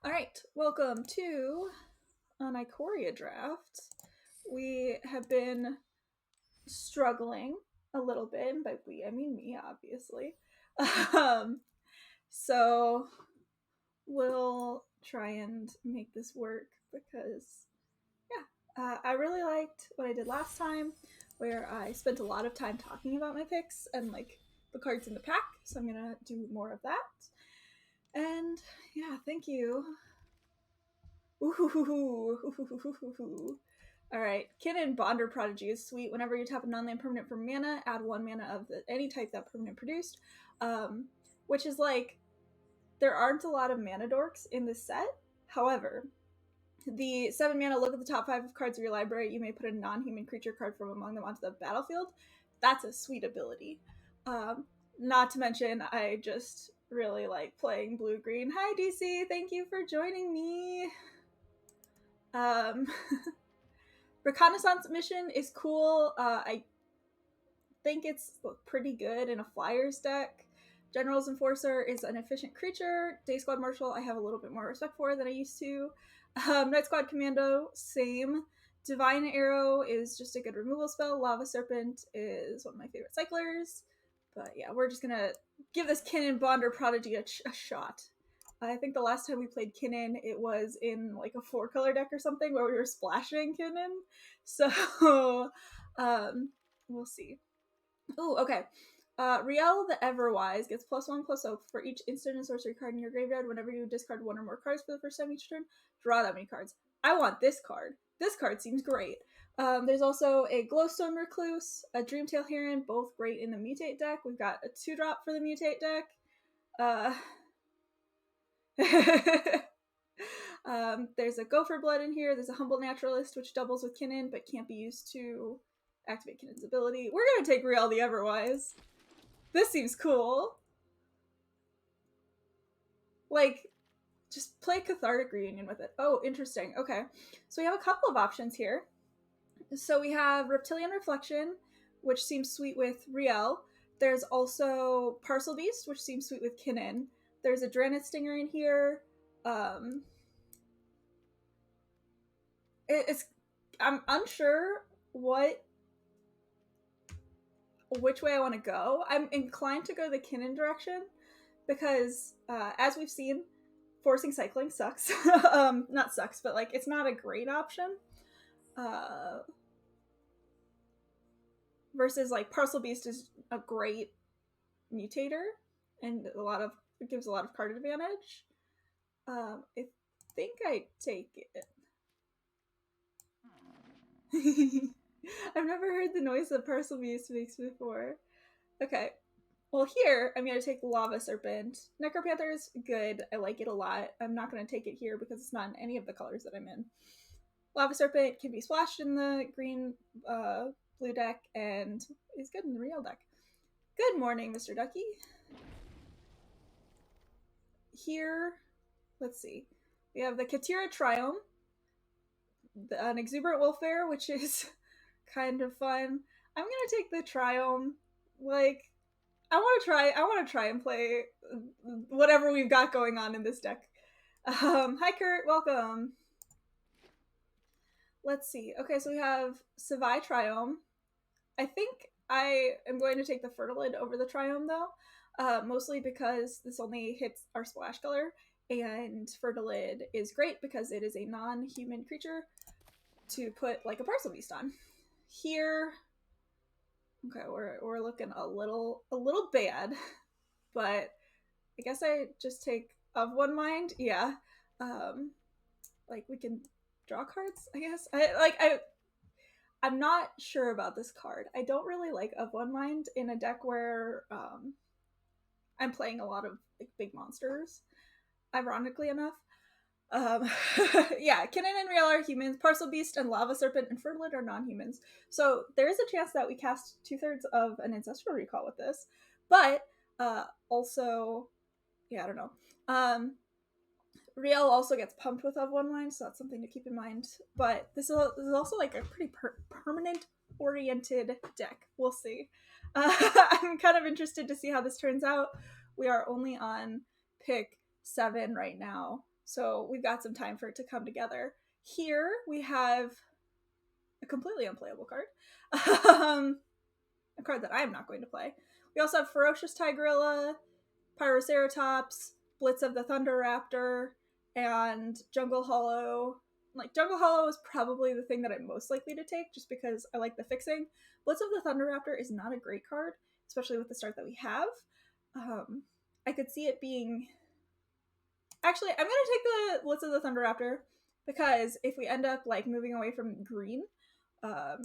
Alright, welcome to an Ikoria draft. We have been struggling a little bit, and by we, I mean me, obviously. So we'll try and make this work because, I really liked what I did last time, where I spent a lot of time talking about my picks and like the cards in the pack, so I'm gonna do more of that. And yeah, thank you. Alright, Kinnan Bonder Prodigy is sweet. Whenever you tap a non-land permanent for mana, add 1 mana of any type that permanent produced. Which is like, there aren't a lot of mana dorks in this set. However, the 7 mana, look at the top 5 cards of your library. You may put a non-human creature card from among them onto the battlefield. That's a sweet ability. Not to mention, I just really like playing blue-green. Hi, DC! Thank you for joining me! Reconnaissance mission is cool. I think it's pretty good in a Flyers deck. General's Enforcer is an efficient creature. Day Squad Marshal I have a little bit more respect for than I used to. Night Squad Commando, same. Divine Arrow is just a good removal spell. Lava Serpent is one of my favorite cyclers. But yeah, we're just gonna give this Kinnan Bonder Prodigy a shot. I think the last time we played Kinnan, it was in like a 4-color deck or something where we were splashing Kinnan. So, we'll see. Ooh, okay. Riel the Everwise gets +1/+0 for each instant and sorcery card in your graveyard. Whenever you discard 1 or more cards for the first time each turn, draw that many cards. I want this card. This card seems great. There's also a Glowstone Recluse, a Dreamtail Heron, both great in the Mutate deck. We've got a 2-drop for the Mutate deck. There's a Gopher Blood in here. There's a Humble Naturalist, which doubles with Kinnan, but can't be used to activate Kinnan's ability. We're gonna take Riel the Everwise. This seems cool. Like, just play Cathartic Reunion with it. Oh, interesting. Okay. So we have a couple of options here. So we have Reptilian Reflection, which seems sweet with Riel. There's also Parcel Beast, which seems sweet with Kinnan. There's a Draenei Stinger in here. I'm unsure which way I want to go. I'm inclined to go the Kinnan direction because, as we've seen, forcing cycling sucks. Not sucks, but like it's not a great option. Versus like Parcel Beast is a great mutator and it gives a lot of card advantage. I think I take it. I've never heard the noise that Parcel Beast makes before. Okay. Well, here, I'm going to take Lava Serpent. Necropanther is good. I like it a lot. I'm not going to take it here because it's not in any of the colors that I'm in. Lava Serpent can be splashed in the green, blue deck and is good in the Riel deck. Good morning, Mr. Ducky. Here, let's see. We have the Katira Triome, an Exuberant Wolfbear, which is kind of fun. I'm gonna take the Triome. Like, I want to try and play whatever we've got going on in this deck. Hi Kurt, welcome. Let's see. Okay, so we have Savai Triome. I think I am going to take the Fertilid over the Triome though, mostly because this only hits our splash color, and Fertilid is great because it is a non-human creature to put like a Parcel Beast on. Here, okay, we're looking a little bad, but I guess I just take Of One Mind. Yeah, like we can draw cards. I guess I'm not sure about this card. I don't really like Of One Mind in a deck where I'm playing a lot of like big monsters, ironically enough. Yeah, Kinnan and Riel are humans. Parcel Beast and Lava Serpent and Fertilid are non-humans. So there is a chance that we cast 2/3 of an Ancestral Recall with this. But also, yeah, I don't know. Riel also gets pumped with Of One Mind, so that's something to keep in mind. But this is also like a pretty permanent-oriented deck. We'll see. I'm kind of interested to see how this turns out. We are only on pick 7 right now. So we've got some time for it to come together. Here we have a completely unplayable card. A card that I am not going to play. We also have Ferocious Tigrilla, Pyroceratops, Blitz of the Thunder Raptor, and Jungle Hollow. Like, Jungle Hollow is probably the thing that I'm most likely to take, just because I like the fixing. Blitz of the Thunder Raptor is not a great card, especially with the start that we have. I could see it being... Actually, I'm going to take the Blitz of the Thunder Raptor, because if we end up, like, moving away from green,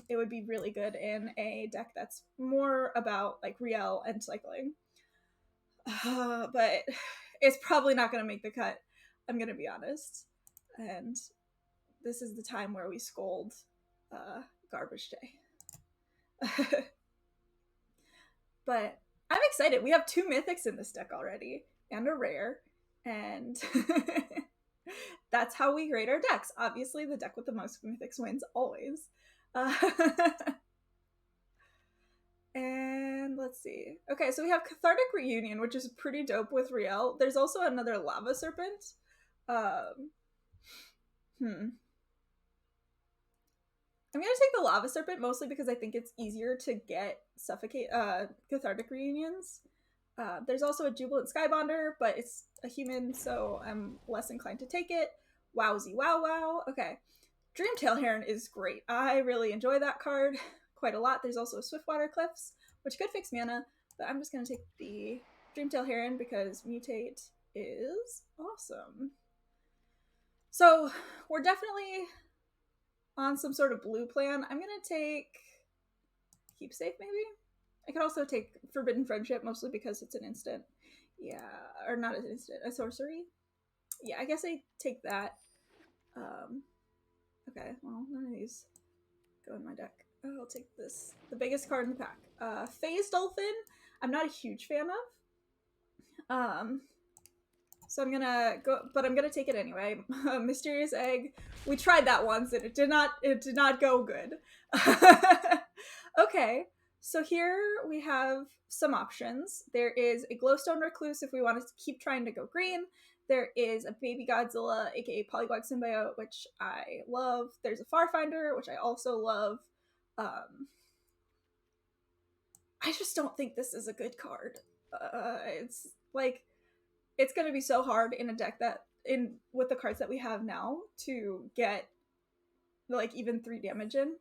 it would be really good in a deck that's more about, like, Riel and cycling. But it's probably not going to make the cut, I'm going to be honest. And this is the time where we scold Garbage Day. But I'm excited. We have 2 mythics in this deck already, and a rare, and that's how we grade our decks. Obviously, the deck with the most mythics wins, always. And let's see. Okay, so we have Cathartic Reunion, which is pretty dope with Riel. There's also another Lava Serpent. I'm gonna take the Lava Serpent mostly because I think it's easier to get Cathartic Reunions. There's also a Jubilant Skybonder, but it's a human, so I'm less inclined to take it. Wowzy wow wow. Okay. Dreamtail Heron is great. I really enjoy that card quite a lot. There's also Swiftwater Cliffs, which could fix mana, but I'm just gonna take the Dreamtail Heron because Mutate is awesome. So we're definitely on some sort of blue plan. I'm gonna take Keepsake, maybe? I could also take Forbidden Friendship, mostly because it's an instant. Yeah, or not an instant, a sorcery. Yeah, I guess I take that. Okay, well, none of these go in my deck. Oh, I'll take this. The biggest card in the pack. Phase Dolphin, I'm not a huge fan of. So I'm gonna go, but I'm gonna take it anyway. Mysterious Egg. We tried that once and it did not go good. Okay, so here we have some options. There is a Glowstone Recluse if we want to keep trying to go green. There is a Baby Godzilla, aka Polygog Symbiote, which I love. There's a Farfinder, which I also love. I just don't think this is a good card. It's like, it's going to be so hard in a deck that with the cards that we have now to get like even 3 damage in.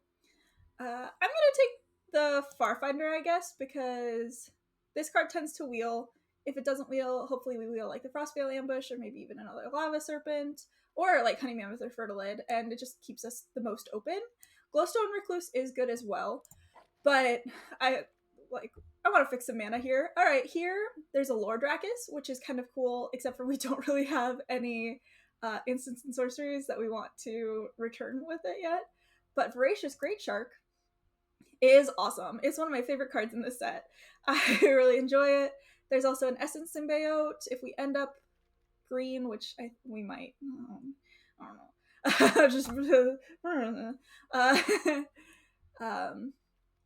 I'm going to take the Farfinder, I guess, because this card tends to wheel. If it doesn't wheel, hopefully we wheel like the Frostveil Ambush or maybe even another Lava Serpent or like Honey Mammoth or Fertilid, and it just keeps us the most open. Glowstone Recluse is good as well, but I want to fix some mana here. All right, here there's a Lord Rakkus, which is kind of cool, except for we don't really have any instants and sorceries that we want to return with it yet. But Voracious Great Shark is awesome. It's one of my favorite cards in this set. I really enjoy it. There's also an Essence Symbiote. If we end up green, which we might, I don't know. Just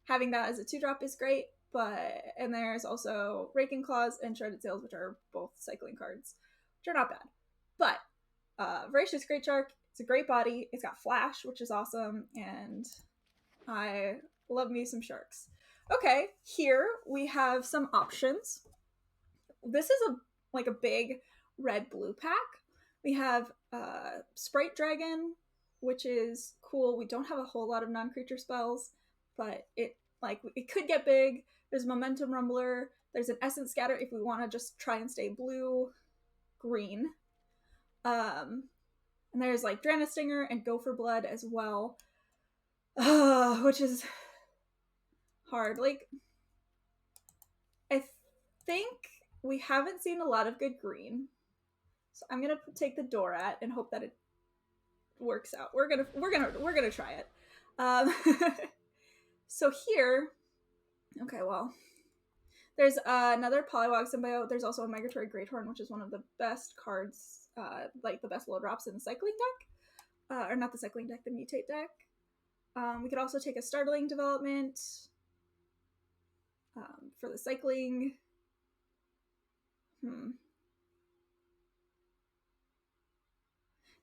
having that as a 2-drop is great. And there's also Raking Claws and Shredded Sails, which are both cycling cards, which are not bad. But Voracious Great Shark, it's a great body. It's got Flash, which is awesome, and I love me some sharks. Okay, here we have some options. This is a big red-blue pack. We have Sprite Dragon, which is cool. We don't have a whole lot of non-creature spells, but it could get big. There's Momentum Rumbler. There's an Essence Scatter if we want to just try and stay blue-green. And there's like Drana Stinger and Gopher Blood as well, which is hard. Like, I think we haven't seen a lot of good green, so I'm gonna take the Dorat and hope that it works out. We're gonna try it. So here, okay, well, there's another Polywog Symbiote. There's also a Migratory Greathorn, which is one of the best cards, like the best low drops in the cycling deck. Or not the cycling deck, the Mutate deck. We could also take a Startling Development for the cycling.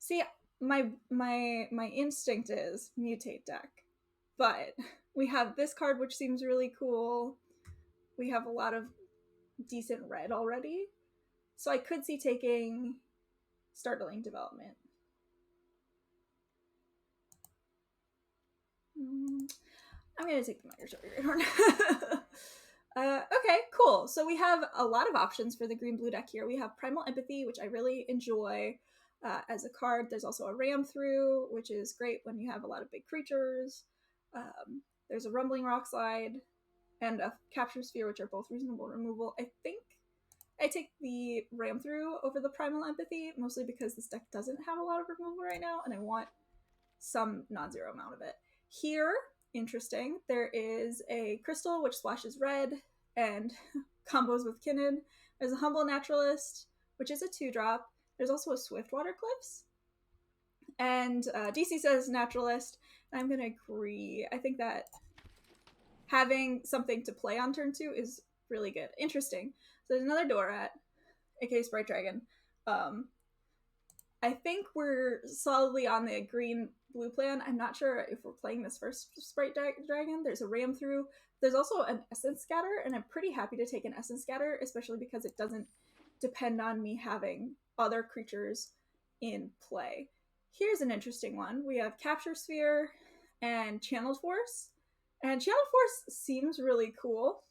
See, my instinct is mutate deck, but we have this card which seems really cool. We have a lot of decent red already, so I could see taking Startling Development. I'm gonna take the Migratory Greathorn. Okay, cool. So we have a lot of options for the green-blue deck here. We have Primal Empathy, which I really enjoy as a card. There's also a Ram Through, which is great when you have a lot of big creatures. There's a Rumbling Rockslide and a Capture Sphere, which are both reasonable removal. I think I take the Ram Through over the Primal Empathy, mostly because this deck doesn't have a lot of removal right now, and I want some non-zero amount of it. Here, interesting, there is a crystal which splashes red and combos with Kinnan. There's a Humble Naturalist, which is a 2-drop. There's also a Swiftwater Cliffs. And DC says Naturalist, and I'm going to agree. I think that having something to play on turn 2 is really good. Interesting. So there's another Dorat, aka Sprite Dragon. I think we're solidly on the green-blue plan. I'm not sure if we're playing this first Sprite Dragon. There's a Ram Through. There's also an Essence Scatter, and I'm pretty happy to take an Essence Scatter, especially because it doesn't depend on me having other creatures in play. Here's an interesting one. We have Capture Sphere and Channeled Force. And Channeled Force seems really cool.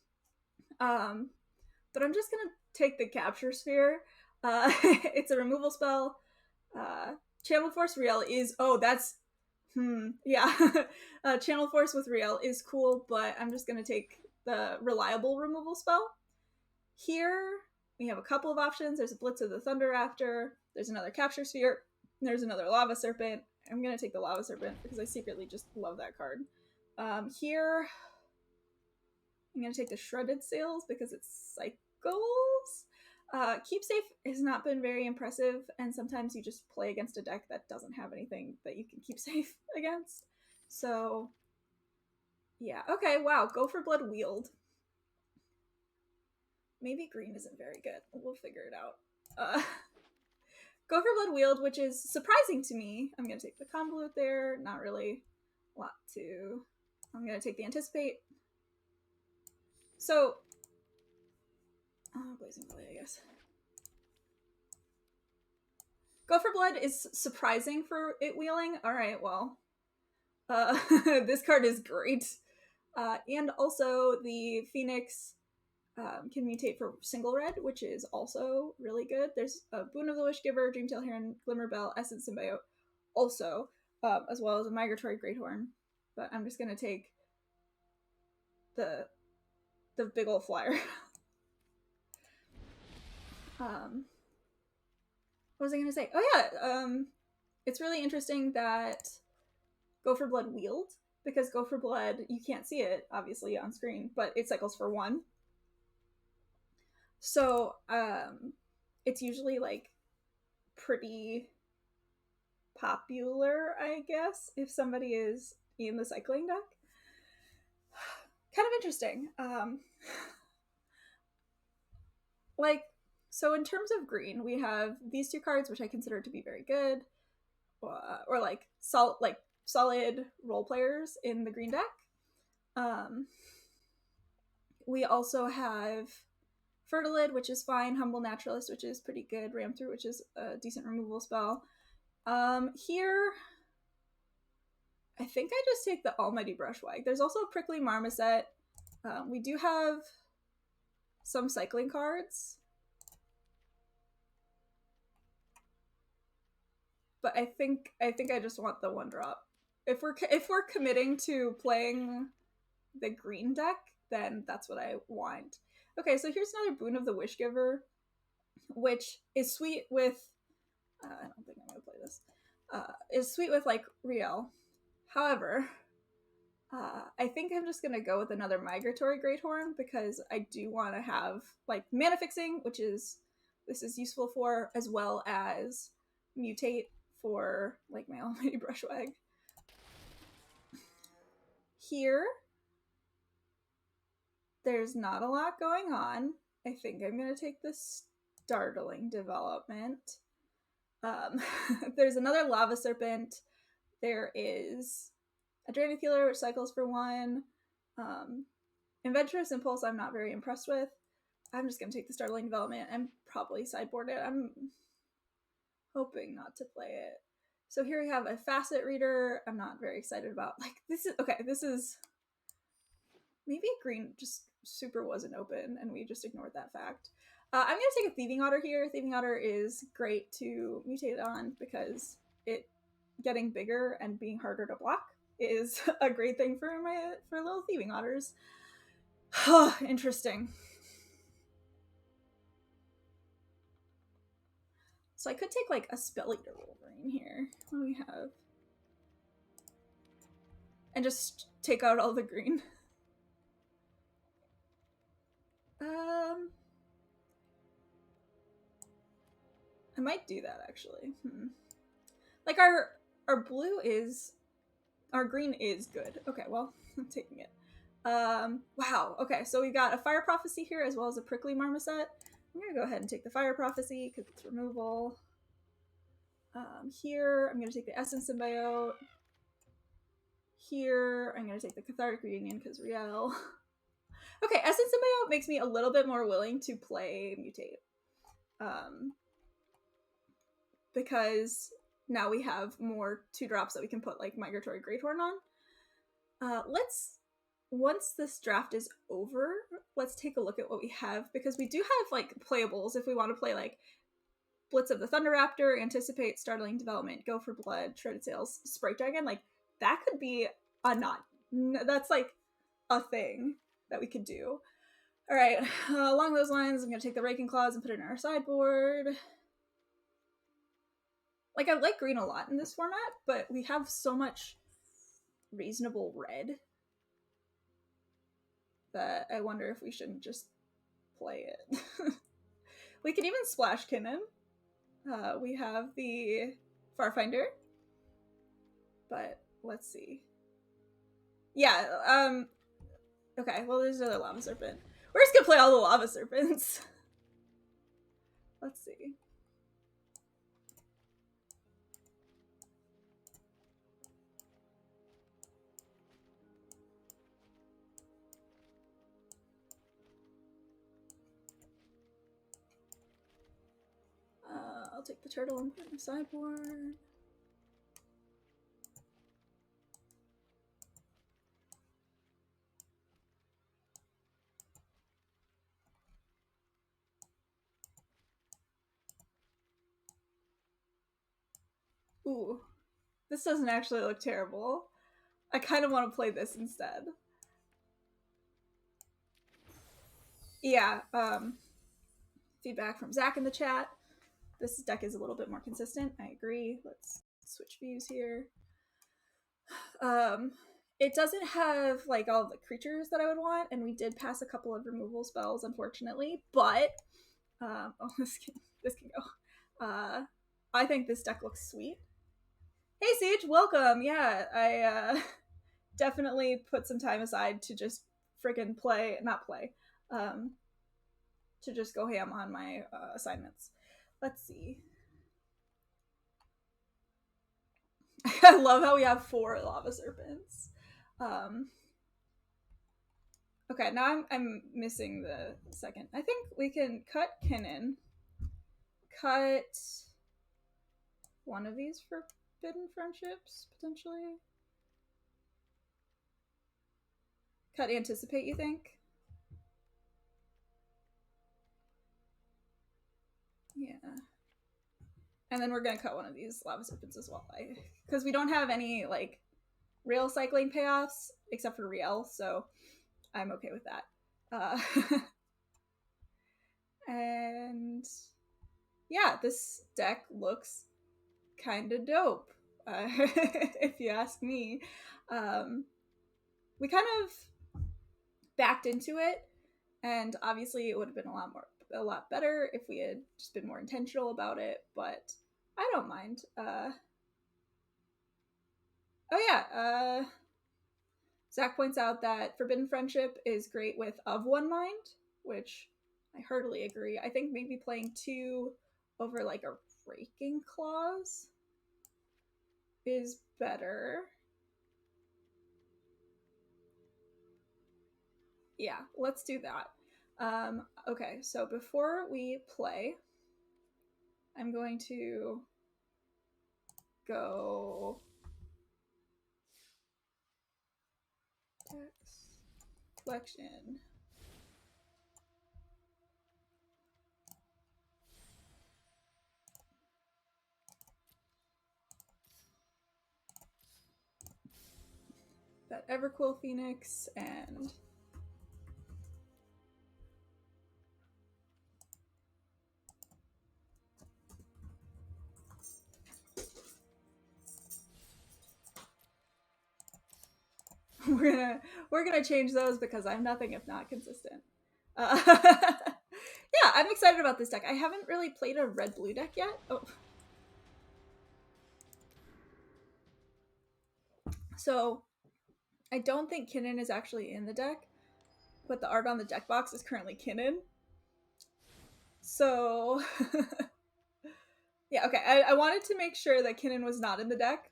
But I'm just going to take the Capture Sphere. It's a removal spell. Channel Force Real is Channel Force with Real is cool, but I'm just gonna take the reliable removal spell. Here we have a couple of options. There's a Blitz of the Thunder Raptor, there's another Capture Sphere, there's another Lava Serpent. I'm gonna take the Lava Serpent because I secretly just love that card. Here I'm gonna take the Shredded Sails because it's cycles. Keep Safe has not been very impressive, and sometimes you just play against a deck that doesn't have anything that you can keep safe against. So, yeah. Okay, wow. Go for Blood Wield. Maybe green isn't very good. We'll figure it out. Go for Blood Wield, which is surprising to me. I'm going to take the Convolute there. Not really a lot to... I'm going to take the Anticipate. So... Blazing Blade, I guess. Go for Blood is surprising for it wheeling. Alright, well. This card is great. And also, the Phoenix can mutate for single red, which is also really good. There's a Boon of the Wishgiver, Dreamtail Heron, Glimmerbell, Essence Symbiote, also, as well as a Migratory Greathorn. But I'm just going to take the big ol' flyer. What was I going to say? Oh yeah, it's really interesting that Go for Blood Wield, because Go for Blood, you can't see it, obviously, on screen, but it cycles for 1. So, it's usually, like, pretty popular, I guess, if somebody is in the cycling deck. Kind of interesting. Like, so in terms of green, we have these 2 cards, which I consider to be very good, or like solid role players in the green deck. We also have Fertilid, which is fine, Humble Naturalist, which is pretty good, Ram Through, which is a decent removal spell. Here, I think I just take the Almighty Brushwag. There's also a Prickly Marmoset. We do have some cycling cards, but I think I just want the 1-drop. If we're committing to playing the green deck, then that's what I want. Okay, so here's another Boon of the Wishgiver, which is sweet with... I don't think I'm going to play this. Is sweet with, like, Riel. However, I think I'm just going to go with another Migratory Greathorn, because I do want to have, like, Mana Fixing, which is... this is useful for, as well as Mutate for, like, my Almighty Brushwag. Here, there's not a lot going on. I think I'm going to take the Startling Development. There's another Lava Serpent. There is a Drained Healer, which cycles for 1. Adventurous Impulse I'm not very impressed with. I'm just going to take the Startling Development and probably sideboard it. I'm hoping not to play it. So here we have a Facet Reader. I'm not very excited about. Like, this is, okay, this is, maybe green just super wasn't open and we just ignored that fact. I'm going to take a Thieving Otter here. Thieving Otter is great to mutate on because it getting bigger and being harder to block is a great thing for little Thieving Otters. Interesting. So I could take like a Spell Eater Wolverine here. What do we have? And just take out all the green. I might do that actually. Like our blue is, our green is good. Okay, well, I'm taking it. Wow. Okay, so we've got a Fire Prophecy here as well as a Prickly Marmoset. I'm gonna go ahead and take the Fire Prophecy because it's removal. Here, I'm gonna take the Essence Symbiote. Here, I'm gonna take the Cathartic Reunion because Riel. Okay, Essence Symbiote makes me a little bit more willing to play Mutate. Because now we have more 2-drops that we can put like Migratory Greathorn on. Once this draft is over, let's take a look at what we have, because we do have like playables if we want to play like Blitz of the Thunder Raptor, Anticipate, Startling Development, Go for Blood, Shredded Sails, Sprite Dragon. Like that could be a that's like a thing that we could do. All right, along those lines, I'm gonna take the Raking Claws and put it in our sideboard. Like, I like green a lot in this format, but we have so much reasonable red that I wonder if we shouldn't just play it. We could even splash Kinnan. We have the Farfinder. But let's see. Yeah, okay, well, there's another Lava Serpent. We're just gonna play all the Lava Serpents. Let's see. I'll take the turtle and put it in the sideboard. Ooh, this doesn't actually look terrible. I kind of want to play this instead. Yeah, feedback from Zach in the chat. This deck is a little bit more consistent. I agree. Let's switch views here. It doesn't have like all the creatures that I would want, and we did pass a couple of removal spells, unfortunately. But oh, this can go. I think this deck looks sweet. Hey Siege, welcome. Yeah, I definitely put some time aside to just friggin' to just go ham on my assignments. Let's see. I love how we have 4 Lava Serpents. Okay, now I'm missing the second. I think we can cut Kinnan. Cut one of these Forbidden Friendships, potentially. Cut Anticipate, you think? Yeah. And then we're gonna cut one of these Lava Serpents as well, because we don't have any like rail cycling payoffs except for Riel, so I'm okay with that. And yeah, this deck looks kind of dope, if you ask me. We kind of backed into it, and obviously it would have been a lot better if we had just been more intentional about it, but I don't mind. Oh yeah, Zach points out that Forbidden Friendship is great with Of One Mind, which I heartily agree. I think maybe playing 2 over like a Breaking Claws is better. Yeah, let's do that. Okay, so before we play, I'm going to go text collection. That Everquill Phoenix and we're gonna change those because I'm nothing if not consistent. Yeah, I'm excited about this deck. I haven't really played a red-blue deck yet. Oh. So, I don't think Kinnan is actually in the deck, but the art on the deck box is currently Kinnan. So, yeah, okay. I wanted to make sure that Kinnan was not in the deck,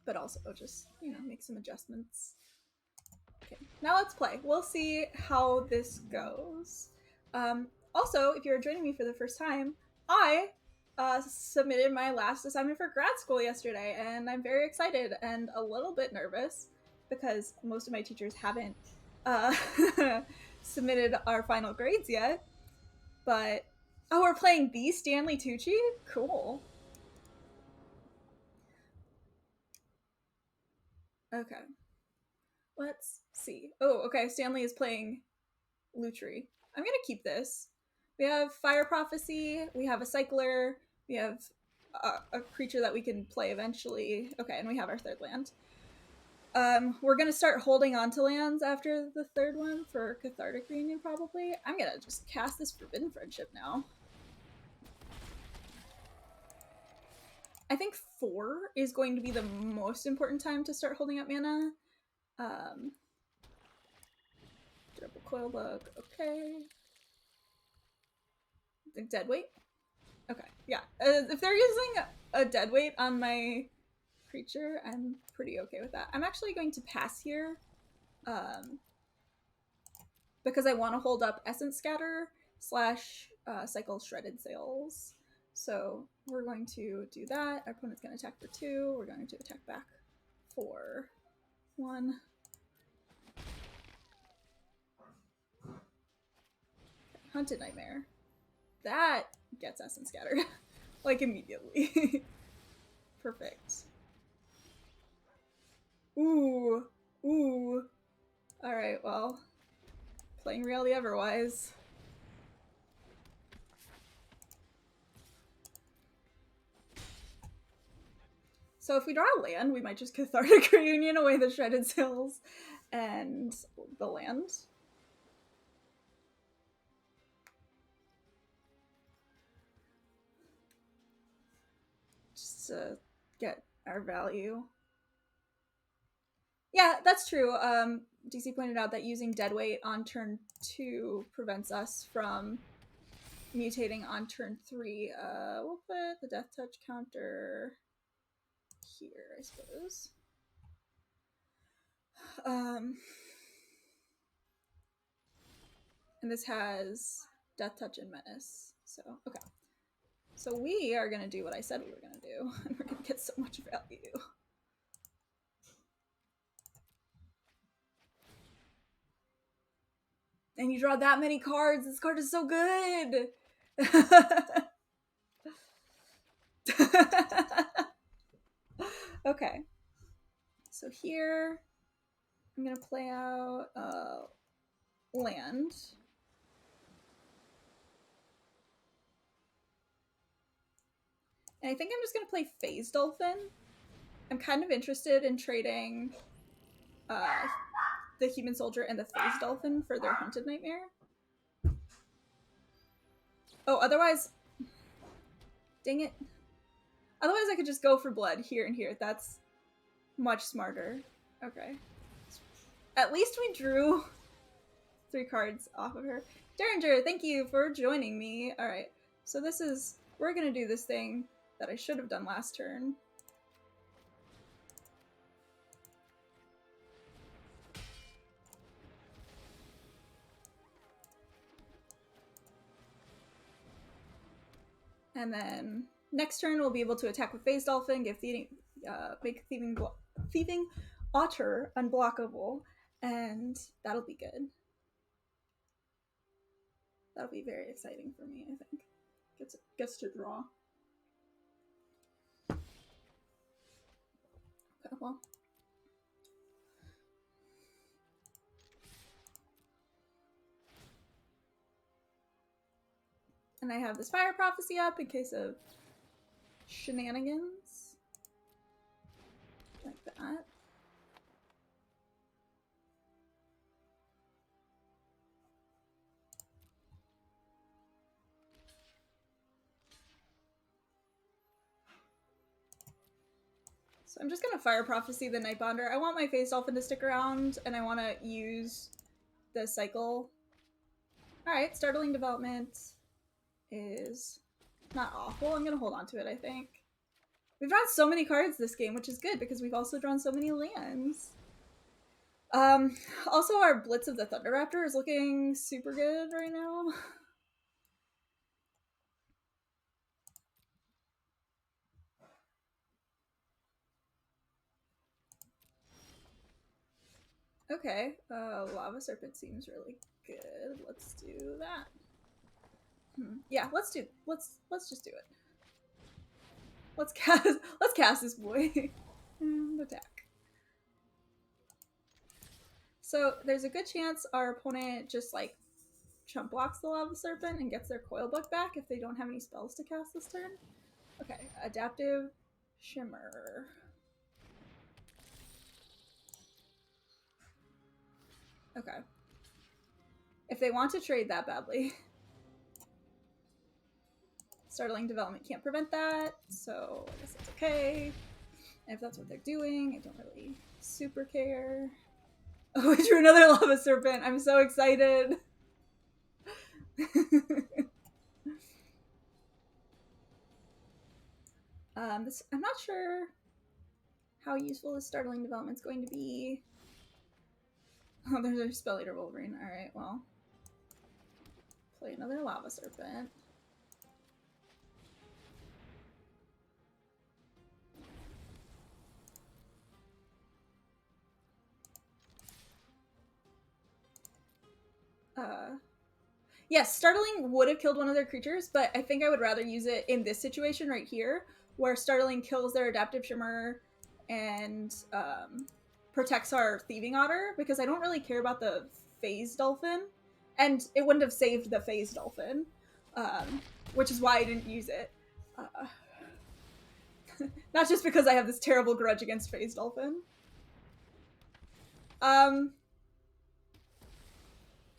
but also just, make some adjustments. Okay, now let's play. We'll see how this goes. Also, if you're joining me for the first time, I submitted my last assignment for grad school yesterday, and I'm very excited and a little bit nervous because most of my teachers haven't submitted our final grades yet. But, oh, we're playing the Stanley Tucci? Cool. Okay. Let's see. Oh, okay, Stanley is playing Lutri. I'm gonna keep this. We have Fire Prophecy, we have a Cycler, we have a creature that we can play eventually. Okay, and we have our third land. We're gonna start holding on to lands after the third one for Cathartic Reunion, probably. I'm gonna just cast this Forbidden Friendship now. I think 4 is going to be the most important time to start holding up mana. Double Coil Bug, okay. Deadweight? Okay, yeah. If they're using a deadweight on my creature, I'm pretty okay with that. I'm actually going to pass here because I want to hold up Essence Scatter / Cycle Shredded Sails. So we're going to do that. Our opponent's going to attack for 2. We're going to attack back for 1. Hunted Nightmare. That gets Essence Scatter. Like, immediately. Perfect. Ooh. Ooh. Alright, well. Playing Reality Everwise. So if we draw a land, we might just Cathartic Reunion away the Shredded Sails and the land. Just to get our value. Yeah, that's true. DC pointed out that using Deadweight on turn 2 prevents us from mutating on turn 3. We'll put the Death Touch counter here, I suppose. And this has Death Touch and Menace. So, okay. So we are going to do what I said we were going to do, and we're going to get so much value. And you draw that many cards. This card is so good. Okay. So here, I'm going to play out land. And I think I'm just going to play Phase Dolphin. I'm kind of interested in trading the Human Soldier and the Phase Dolphin for their Hunted Nightmare. Oh, otherwise... Dang it. Otherwise I could just go for blood here and here. That's much smarter. Okay. At least we drew 3 cards off of her. Derringer, thank you for joining me. Alright, so this is we're gonna do this thing that I should have done last turn. And then next turn we'll be able to attack with Phase Dolphin, give make Thieving Otter unblockable, and that'll be good. That'll be very exciting for me, I think. Gets to draw. Okay, well. And I have this Fire Prophecy up in case of shenanigans. Like that. So I'm just gonna Fire Prophecy the Nightbonder. I want my Phase Dolphin to stick around, and I want to use the cycle. Alright, Startling Development is not awful. I'm gonna hold on to it, I think. We've drawn so many cards this game, which is good because we've also drawn so many lands. Also, our Blitz of the Thunder Raptor is looking super good right now. Okay, Lava Serpent seems really good. Let's do that. Yeah, let's just do it. Let's cast this boy and attack. So there's a good chance our opponent just like chump blocks the Lava Serpent and gets their Coil Book back if they don't have any spells to cast this turn. Okay, Adaptive Shimmer. Okay. If they want to trade that badly. Startling Development can't prevent that, so I guess that's okay. And if that's what they're doing, I don't really super care. Oh, I drew another Lava Serpent. I'm so excited. I'm not sure how useful this Startling Development is going to be. Oh, there's a Spell Eater Wolverine. Alright, well. Play another Lava Serpent. Yes, Startling would have killed one of their creatures, but I think I would rather use it in this situation right here, where Startling kills their Adaptive Shimmer and protects our Thieving Otter, because I don't really care about the Phase Dolphin, and it wouldn't have saved the Phase Dolphin, which is why I didn't use it. Not just because I have this terrible grudge against Phase Dolphin.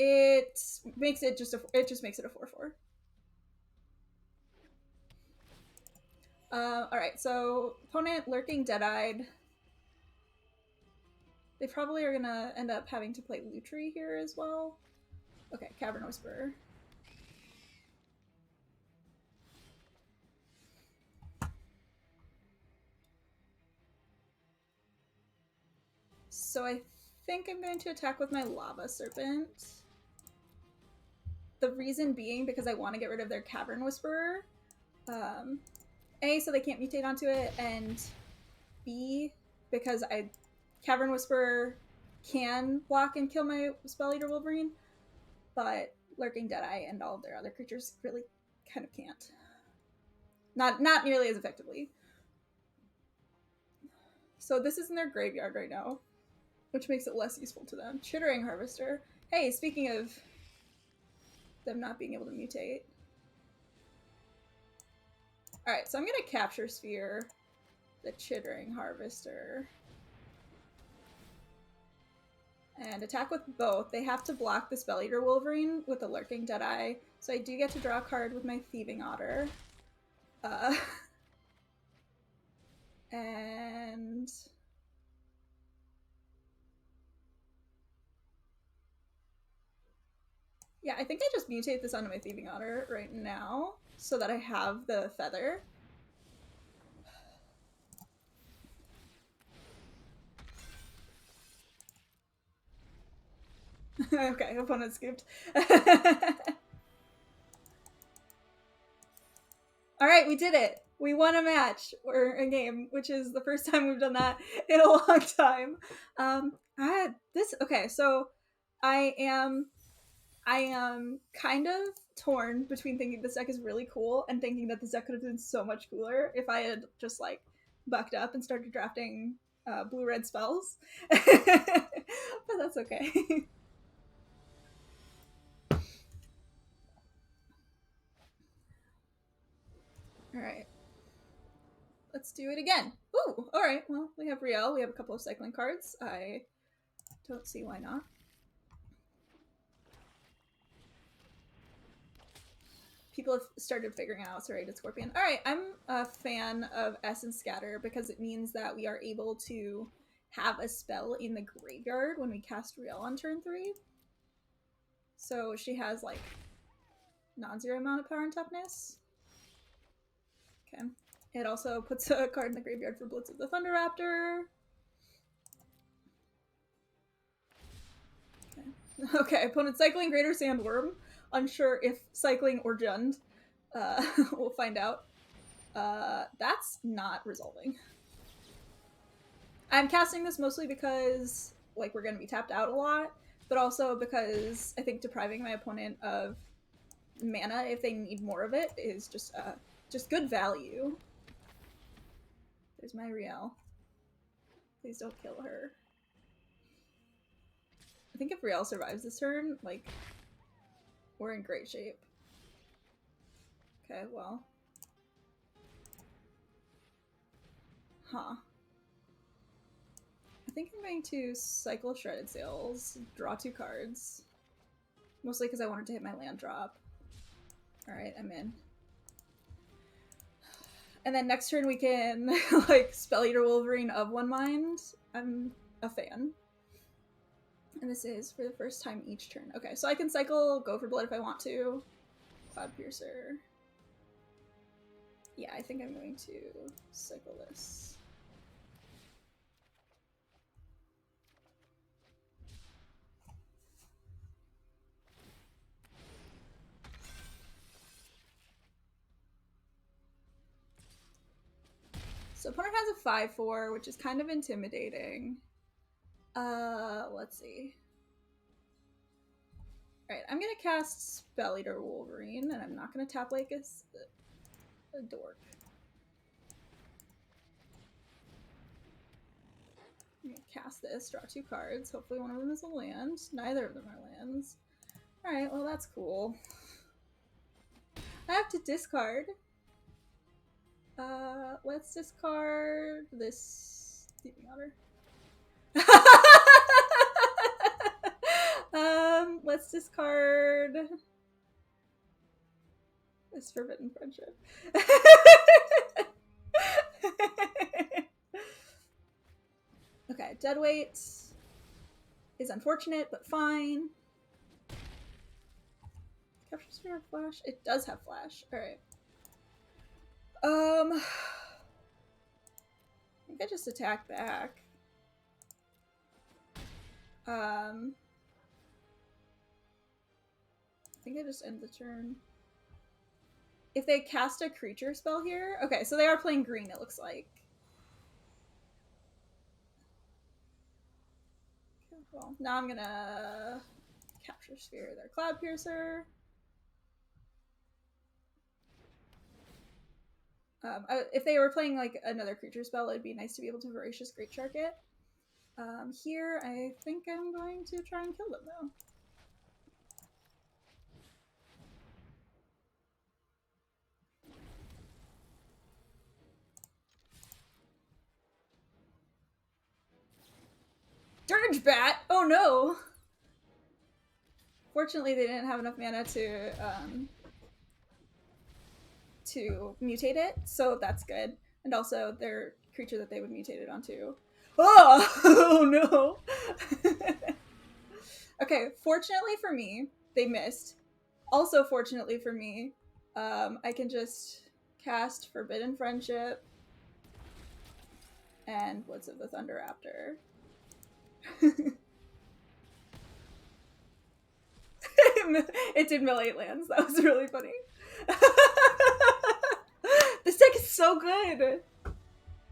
It makes it just makes it a 4/4. Alright, so opponent Lurking Dead-Eyed. They probably are gonna end up having to play Lutri here as well. Okay, Cavern Whisperer. So I think I'm going to attack with my Lava Serpent. The reason being because I want to get rid of their Cavern Whisperer. A, so they can't mutate onto it, and B, because Cavern Whisperer can block and kill my Spell Eater Wolverine, but Lurking Deadeye and all of their other creatures really kind of can't. Not nearly as effectively. So this is in their graveyard right now, which makes it less useful to them. Chittering Harvester. Hey, speaking of them not being able to mutate. Alright, so I'm going to Capture Sphere the Chittering Harvester. And attack with both. They have to block the Spell Eater Wolverine with the Lurking Deadeye, so I do get to draw a card with my Thieving Otter. And Yeah, I think I just mutate this onto my Thieving Otter right now so that I have the feather. Okay, opponent scooped. Alright, we did it! We won a match, or a game, which is the first time we've done that in a long time. Okay, so I am kind of torn between thinking this deck is really cool and thinking that this deck could have been so much cooler if I had just like bucked up and started drafting blue-red spells. But that's okay. Alright. Let's do it again. Ooh, alright. Well, we have Riel. We have a couple of cycling cards. I don't see why not. People have started figuring out Serrated Scorpion. Alright, I'm a fan of Essence Scatter because it means that we are able to have a spell in the graveyard when we cast Riel on turn 3. So she has like non-zero amount of power and toughness. Okay. It also puts a card in the graveyard for Blitz of the Thunder Raptor. Okay. Okay, opponent cycling Greater Sandworm. Unsure if cycling or Jund. We'll find out. That's not resolving. I'm casting this mostly because like we're going to be tapped out a lot, but also because I think depriving my opponent of mana if they need more of it is just good value. There's my Riel. Please don't kill her. I think if Riel survives this turn, like, we're in great shape. Okay, well. Huh. I think I'm going to cycle Shredded Sails, draw 2 cards. Mostly because I wanted to hit my land drop. Alright, I'm in. And then next turn we can, like, Spell Eater Wolverine of One Mind. I'm a fan. And this is for the first time each turn. Okay, so I can cycle Go for Blood if I want to. Cloud Piercer. Yeah, I think I'm going to cycle this. So opponent has a 5/4, which is kind of intimidating. Let's see. Alright, I'm gonna cast Spell Eater Wolverine, and I'm not gonna tap like a dork. I'm gonna cast this, draw 2 cards. Hopefully one of them is a land. Neither of them are lands. Alright, well that's cool. I have to discard. Let's discard this Thieving Otter. Let's discard this Forbidden Friendship. Okay, Deadweight is unfortunate, but fine. Capture Sphere have Flash? It does have Flash. Alright. I think I just attack back. I think I just end the turn. If they cast a creature spell here... Okay, so they are playing green, it looks like. Okay, well, now I'm gonna Capture Sphere their Cloud Piercer. If they were playing like another creature spell, it'd be nice to be able to Voracious Great Shark it. Here, I think I'm going to try and kill them though. Dirge Bat! Oh no! Fortunately, they didn't have enough mana to mutate it, so that's good. And also, their creature that they would mutate it onto. Oh! Oh no! Okay, fortunately for me, they missed. Also, fortunately for me, I can just cast Forbidden Friendship and Blitz of the Thunder after. It did mill 8 lands. That was really funny. This deck is so good.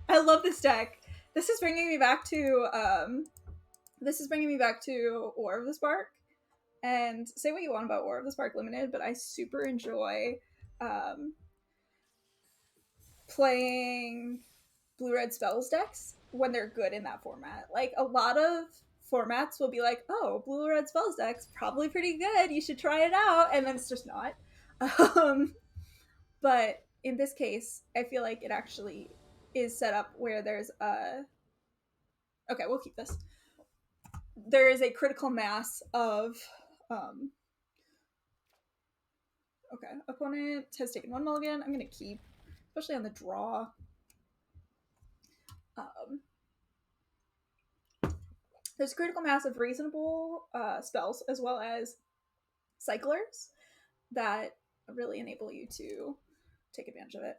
I love this deck. This is bringing me back to War of the Spark. And say what you want about War of the Spark Limited, but I super enjoy playing blue-red spells decks when they're good in that format. Like, a lot of formats will be like, oh, blue-red spells deck's probably pretty good, you should try it out, and then it's just not. But in this case, I feel like it actually is set up where there's a... Okay, we'll keep this. There is a critical mass of... Okay, opponent has taken 1 mulligan. I'm going to keep, especially on the draw. There's a critical mass of reasonable spells as well as cyclers that really enable you to take advantage of it.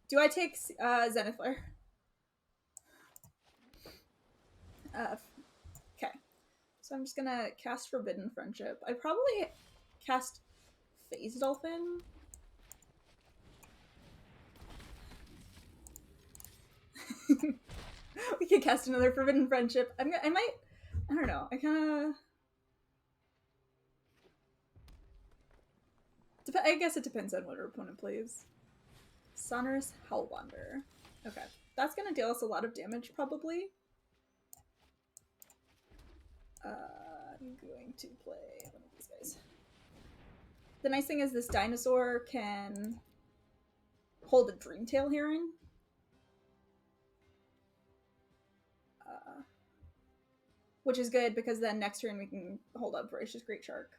Do I take Zenith Flare? Okay. So I'm just gonna cast Forbidden Friendship. I probably cast Phase Dolphin. We could cast another Forbidden Friendship. I don't know. I guess it depends on what our opponent plays. Sonorous Hellwander. Okay. That's gonna deal us a lot of damage, probably. I'm going to play one of these guys. The nice thing is this dinosaur can hold a Dreamtail Heron. Which is good because then next turn we can hold up Voracious Great Shark.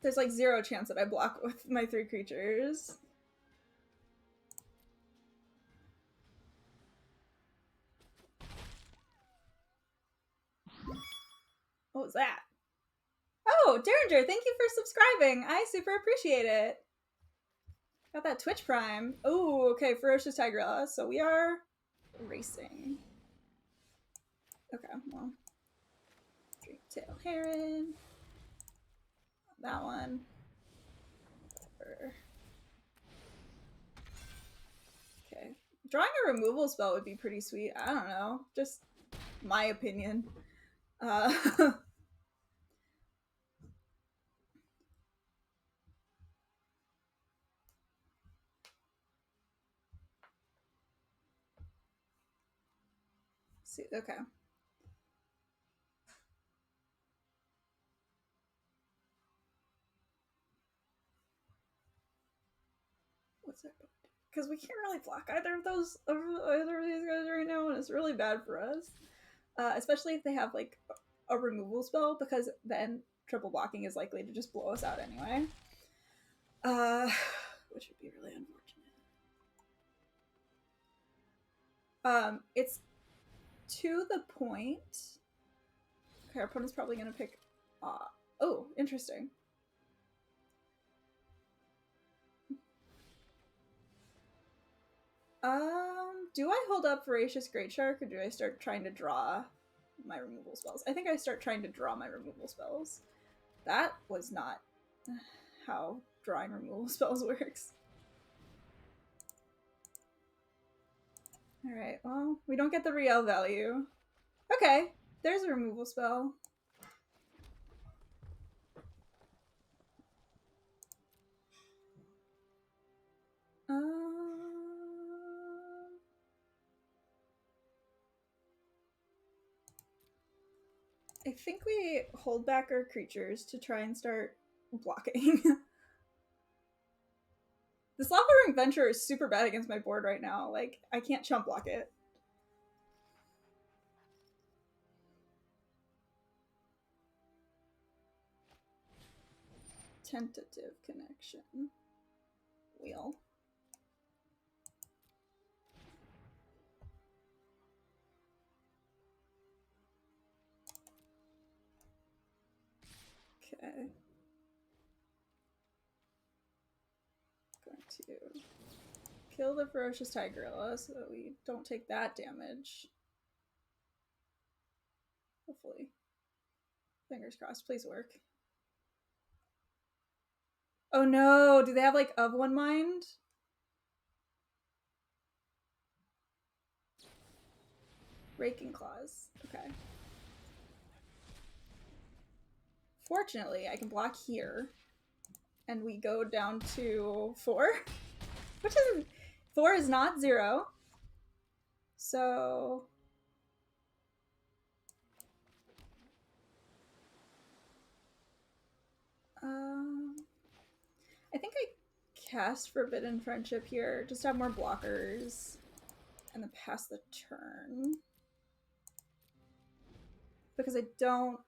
There's like 0 chance that I block with my 3 creatures. What was that? Oh, Derringer, thank you for subscribing. I super appreciate it. Got that Twitch Prime. Oh, okay, Ferocious Tigrella. So we are racing. Okay, well. Dreamtail Heron. That one. Okay. Drawing a removal spell would be pretty sweet. I don't know. Just my opinion. See, okay. What's that? Because we can't really block either of these guys right now, and it's really bad for us. Especially if they have like a removal spell, because then triple blocking is likely to just blow us out anyway. Which would be really unfortunate. It's to the point. Okay, our opponent's probably gonna pick. Oh, interesting. Do I hold up Voracious Great Shark, or do I start trying to draw my removal spells? I think I start trying to draw my removal spells. That was not how drawing removal spells works. Alright, well, we don't get the real value. Okay, there's a removal spell. I think we hold back our creatures to try and start blocking. This Lava Ring Venture is super bad against my board right now. Like, I can't chump block it. Tentative connection. Wheel. Okay. Going to kill the ferocious Tigrilla so that we don't take that damage. Hopefully. Fingers crossed. Please work. Oh no! Do they have like of one mind? Raking claws. Okay. Fortunately, I can block here. And we go down to 4. Which isn't... 4 is not 0. So... I think I cast Forbidden Friendship here. Just to have more blockers. And then pass the turn. Because I don't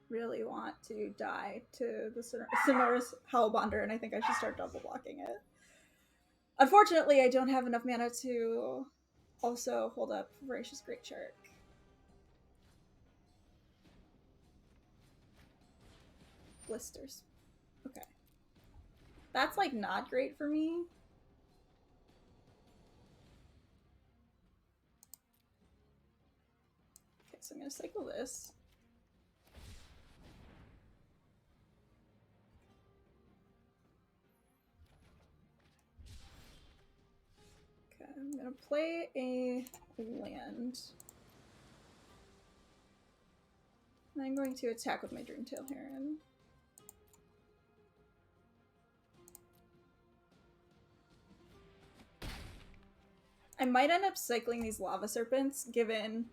really want to die to the Sonorous Howlbonder, and I think I should start double blocking it. Unfortunately, I don't have enough mana to also hold up Voracious Great Shark. Blisters. Okay. That's like not great for me. Okay, so I'm gonna cycle this. Okay, I'm gonna play a land. And I'm going to attack with my Dreamtail Heron. I might end up cycling these Lava Serpents, given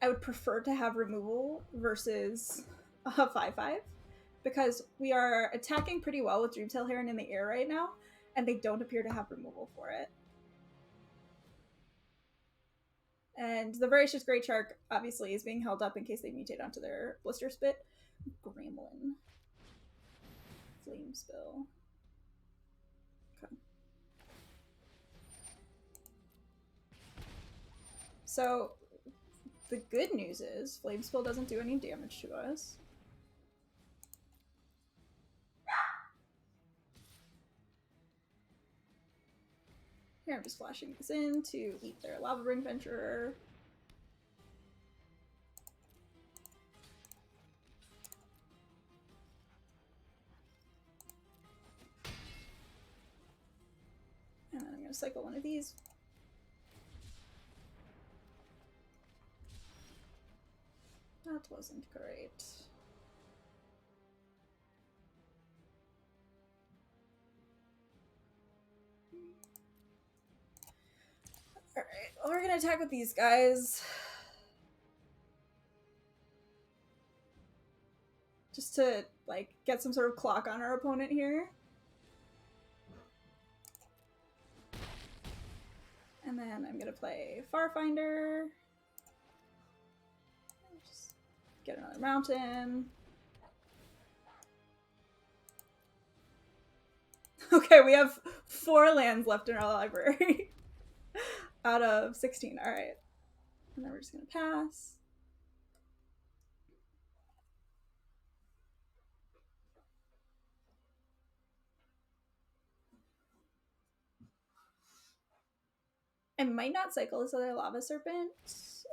I would prefer to have removal versus a 5/5, because we are attacking pretty well with Dreamtail Heron in the air right now, and they don't appear to have removal for it. And the Voracious Great Shark, obviously, is being held up in case they mutate onto their Blister Spit. Gremlin. Flame Spill. Okay. So, the good news is Flame Spill doesn't do any damage to us. Here, I'm just flashing this in to eat their Lava Ring Venturer. And then I'm going to cycle one of these. That wasn't great. Alright, well, we're gonna attack with these guys. Just to, like, get some sort of clock on our opponent here. And then I'm gonna play Farfinder. Just get another mountain. Okay, we have 4 lands left in our library. Out of 16, alright. And then we're just gonna pass. I might not cycle this other Lava Serpent.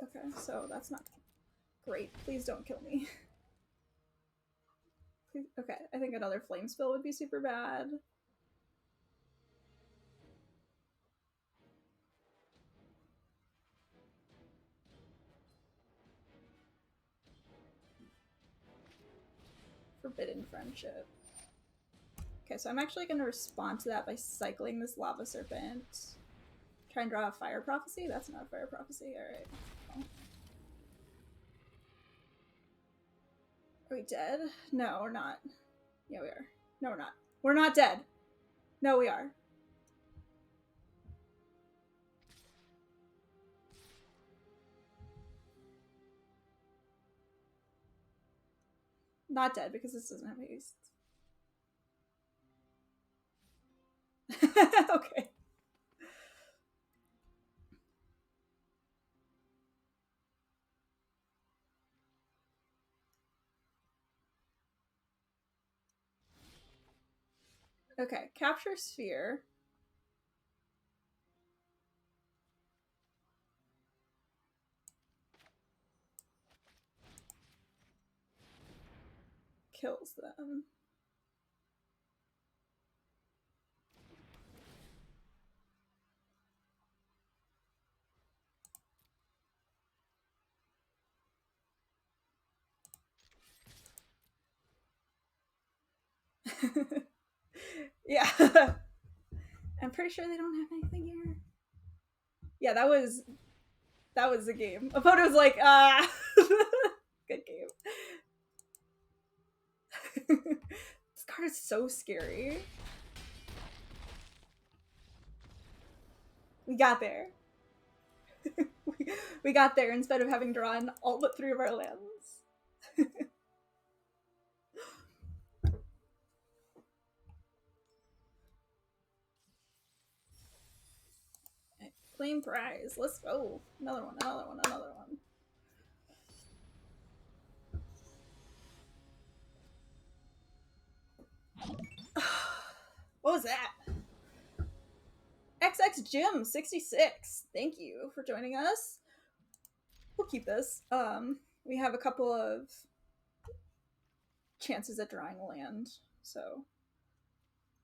Okay, so that's not great. Please don't kill me. Okay, I think another Flame Spill would be super bad. Forbidden Friendship. Okay, so I'm actually going to respond to that by cycling this Lava Serpent. Try and draw a Fire Prophecy? That's not a Fire Prophecy. Alright. Oh. Are we dead? No, we're not. Yeah, we are. No, we're not. We're not dead. No, we are. Not dead, because this doesn't have haste. Okay. Okay, capture sphere. Kills them. Yeah. I'm pretty sure they don't have anything here. Yeah, that was the game. Opponent was like, good game. This card is so scary. We got there. we got there instead of having drawn all but 3 of our lands. Claim prize. Let's go. Another one, another one, another one. What was that? XX Jim 66. Thank you for joining us. We'll keep this. We have a couple of chances at drawing a land, so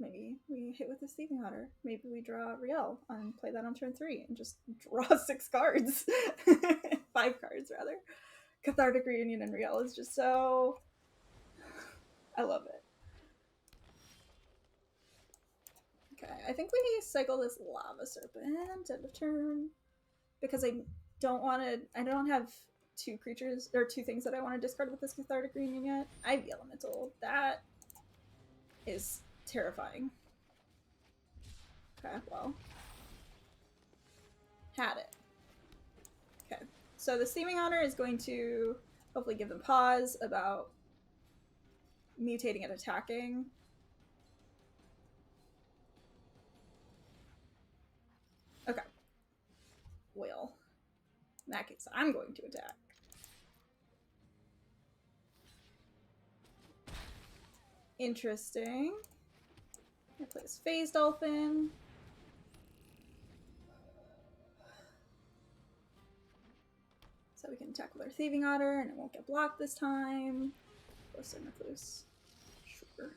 maybe we hit with this Thieving Otter. Maybe we draw Riel and play that on turn 3 and just draw 6 cards. 5 cards, rather. Cathartic Reunion and Riel is just so... I love it. Okay, I think we cycle this Lava Serpent end of turn because I don't have 2 creatures or 2 things that I want to discard with this Cathartic Reunion yet. I have the Elemental. That is terrifying. Okay, well. Had it. Okay, so the Steaming Honor is going to hopefully give them pause about mutating and attacking. Okay. Well, in that case, I'm going to attack. Interesting. I play this Phase Dolphin. So we can attack with our Thieving Otter and it won't get blocked this time. Closer Recluse. Sure.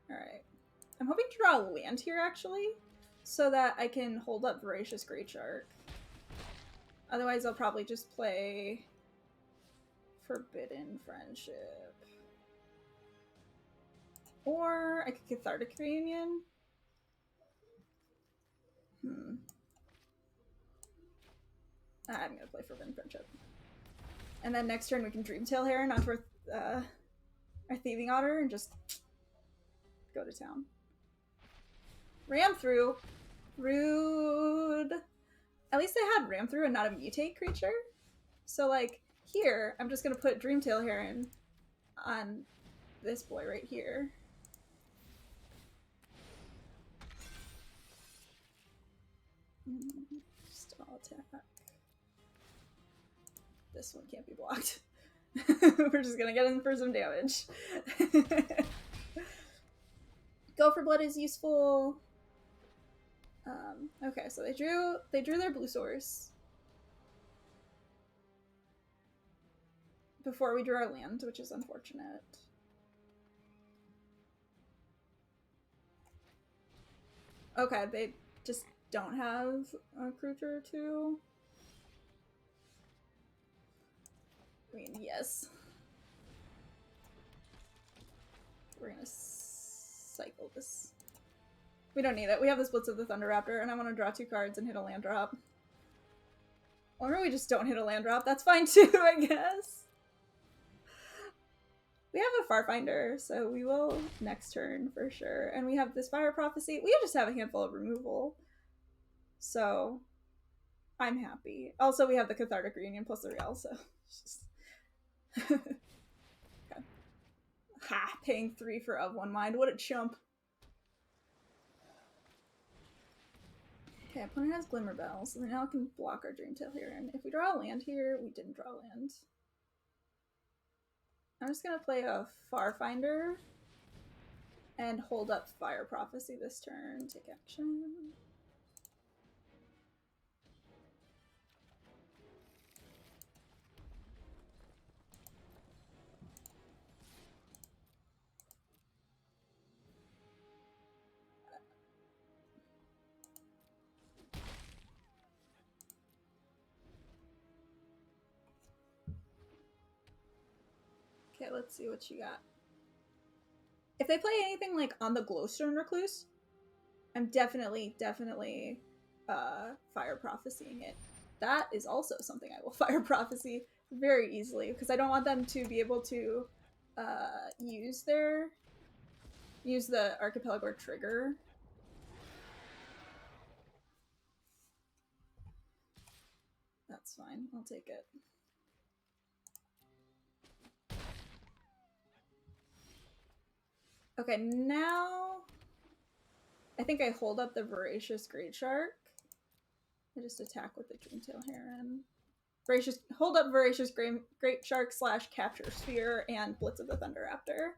Alright. I'm hoping to draw a land here, actually, so that I can hold up Voracious Great Shark. Otherwise, I'll probably just play Forbidden Friendship. Or I could Cathartic Reunion. I'm gonna play Forbidden Friendship. And then next turn we can Dreamtail Heron onto our Thieving Otter and just go to town. Ram through. Rude. At least I had Ram through and not a mutate creature. So like here, I'm just gonna put Dreamtail Heron on this boy right here. Just all attack. This one can't be blocked. We're just gonna get in for some damage. Go for Blood is useful. Okay, so they drew their blue source before we drew our land, which is unfortunate. Okay, they just don't have a creature or 2. I mean, yes. We're gonna cycle this. We don't need it. We have the Splits of the Thunder Raptor, and I want to draw 2 cards and hit a land drop. Or we just don't hit a land drop. That's fine too, I guess. We have a Farfinder, so we will next turn for sure. And we have this Fire Prophecy. We just have a handful of removal. So I'm happy. Also, we have the Cathartic Reunion plus the Riel, so just... Okay. Ha! Paying 3 for Of One Mind. What a chump. Okay, opponent has Glimmer Bell, so now I can block our Dreamtail here. And if we draw a land here, we didn't draw a land. I'm just gonna play a Farfinder and hold up Fire Prophecy this turn. Take action. Okay, let's see what you got. If they play anything like on the Glowstone Recluse, I'm definitely Fire Prophecying it. That is also something I will Fire Prophecy very easily, because I don't want them to be able to use the Archipelago trigger. That's fine, I'll take it. Okay, now I think I hold up the Voracious Great Shark. I just attack with the Dreamtail Heron. Hold up Voracious Great Shark / Capture Sphere and Blitz of the Thunder Raptor.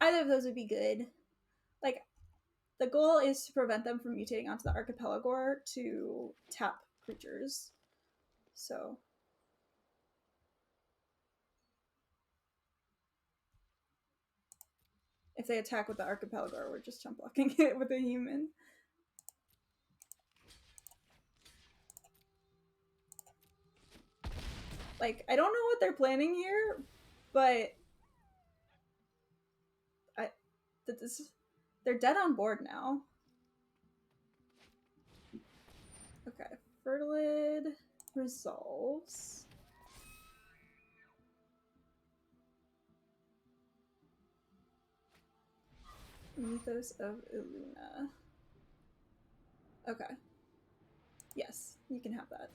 Either of those would be good. Like, the goal is to prevent them from mutating onto the Archipelago to tap creatures. So if they attack with the Archipelago, we're just chump blocking it with a human. Like, I don't know what they're planning here, but they're dead on board now. Okay, Fertilid resolves. Mythos of Illuna. Okay. Yes, you can have that.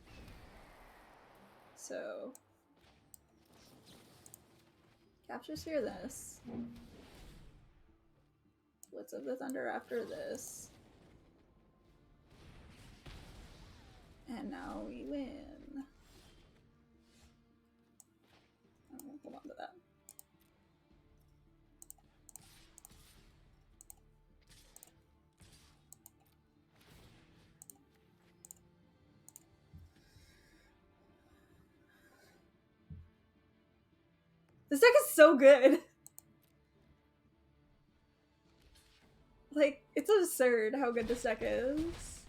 So Capture Sphere this. Blitz of the Thunder after this. And now we win. Hold on to that. This deck is so good. Like, it's absurd how good this deck is.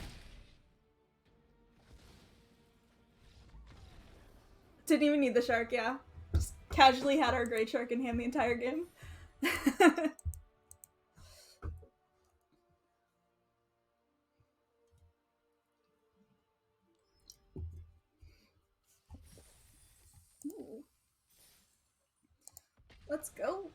Didn't even need the shark, yeah. Just casually had our great shark in hand the entire game. Ooh. Let's go.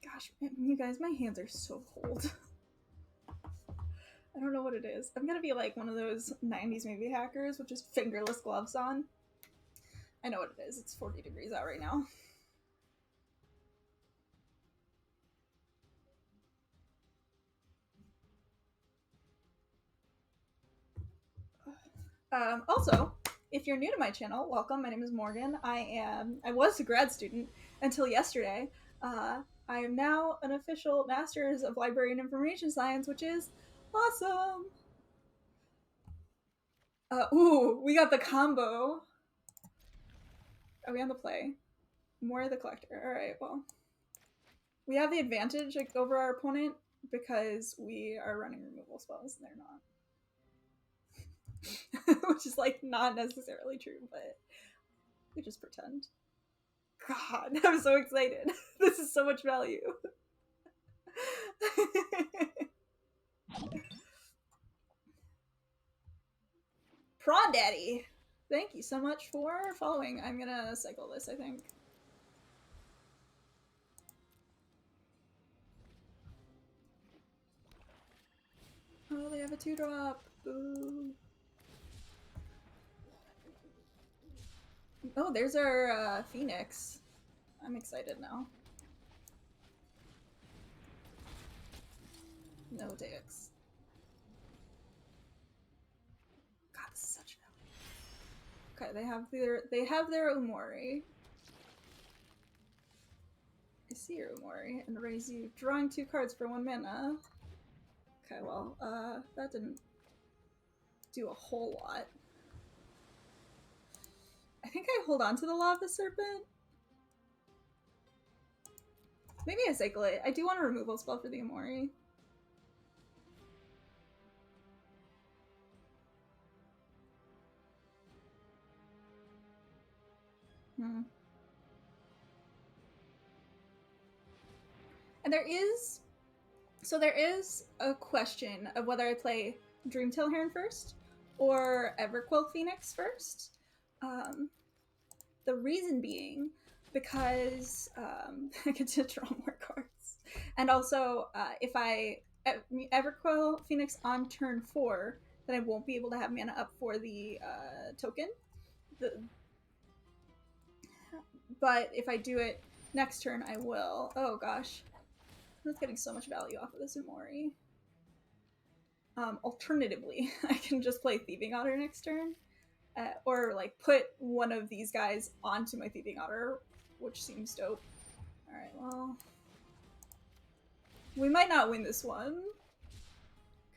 Gosh, man, you guys, my hands are so cold. I don't know what it is. I'm gonna be like one of those 90s movie hackers with just fingerless gloves on. I know what it is. It's 40 degrees out right now. Also, if you're new to my channel, welcome. My name is Morgan. I was a grad student until yesterday. I am now an official Master's of Library and Information Science, which is awesome. Ooh, we got the combo. Are we on the play? More of the collector. All right, well. We have the advantage over our opponent because we are running removal spells and they're not. Which is like not necessarily true, but we just pretend. God, I'm so excited. This is so much value. Prawn Daddy, thank you so much for following. I'm gonna cycle this, I think. Oh, they have a 2-drop. Boo. Oh, there's our Phoenix. I'm excited now. No dicks. Okay, they have their Umori. I see your Umori and raise you, drawing 2 cards for 1 mana. Okay, well, that didn't do a whole lot. I think I hold on to the Lava Serpent. Maybe I cycle it. I do want a removal spell for the Umori. And there is a question of whether I play Dreamtail Heron first or Everquill Phoenix first. The reason being because I get to draw more cards, and also if I Everquill Phoenix on turn 4, then I won't be able to have mana up for the token. But if I do it next turn, I will. Oh gosh, I'm just getting so much value off of this Umori. Alternatively, I can just play Thieving Otter next turn. Or like put one of these guys onto my Thieving Otter, which seems dope. Alright, well. We might not win this one.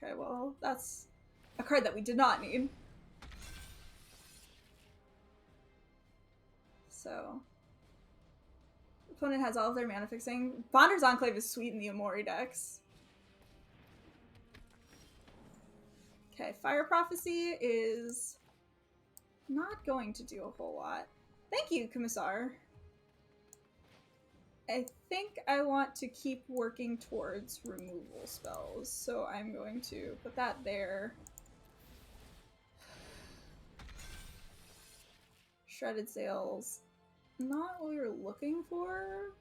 Okay, well, that's a card that we did not need. So. Opponent has all of their mana fixing. Bonder's Enclave is sweet in the Umori decks. Okay, Fire Prophecy is not going to do a whole lot. Thank you, Commissar. I think I want to keep working towards removal spells, so I'm going to put that there. Shredded Sails. Not what we were looking for.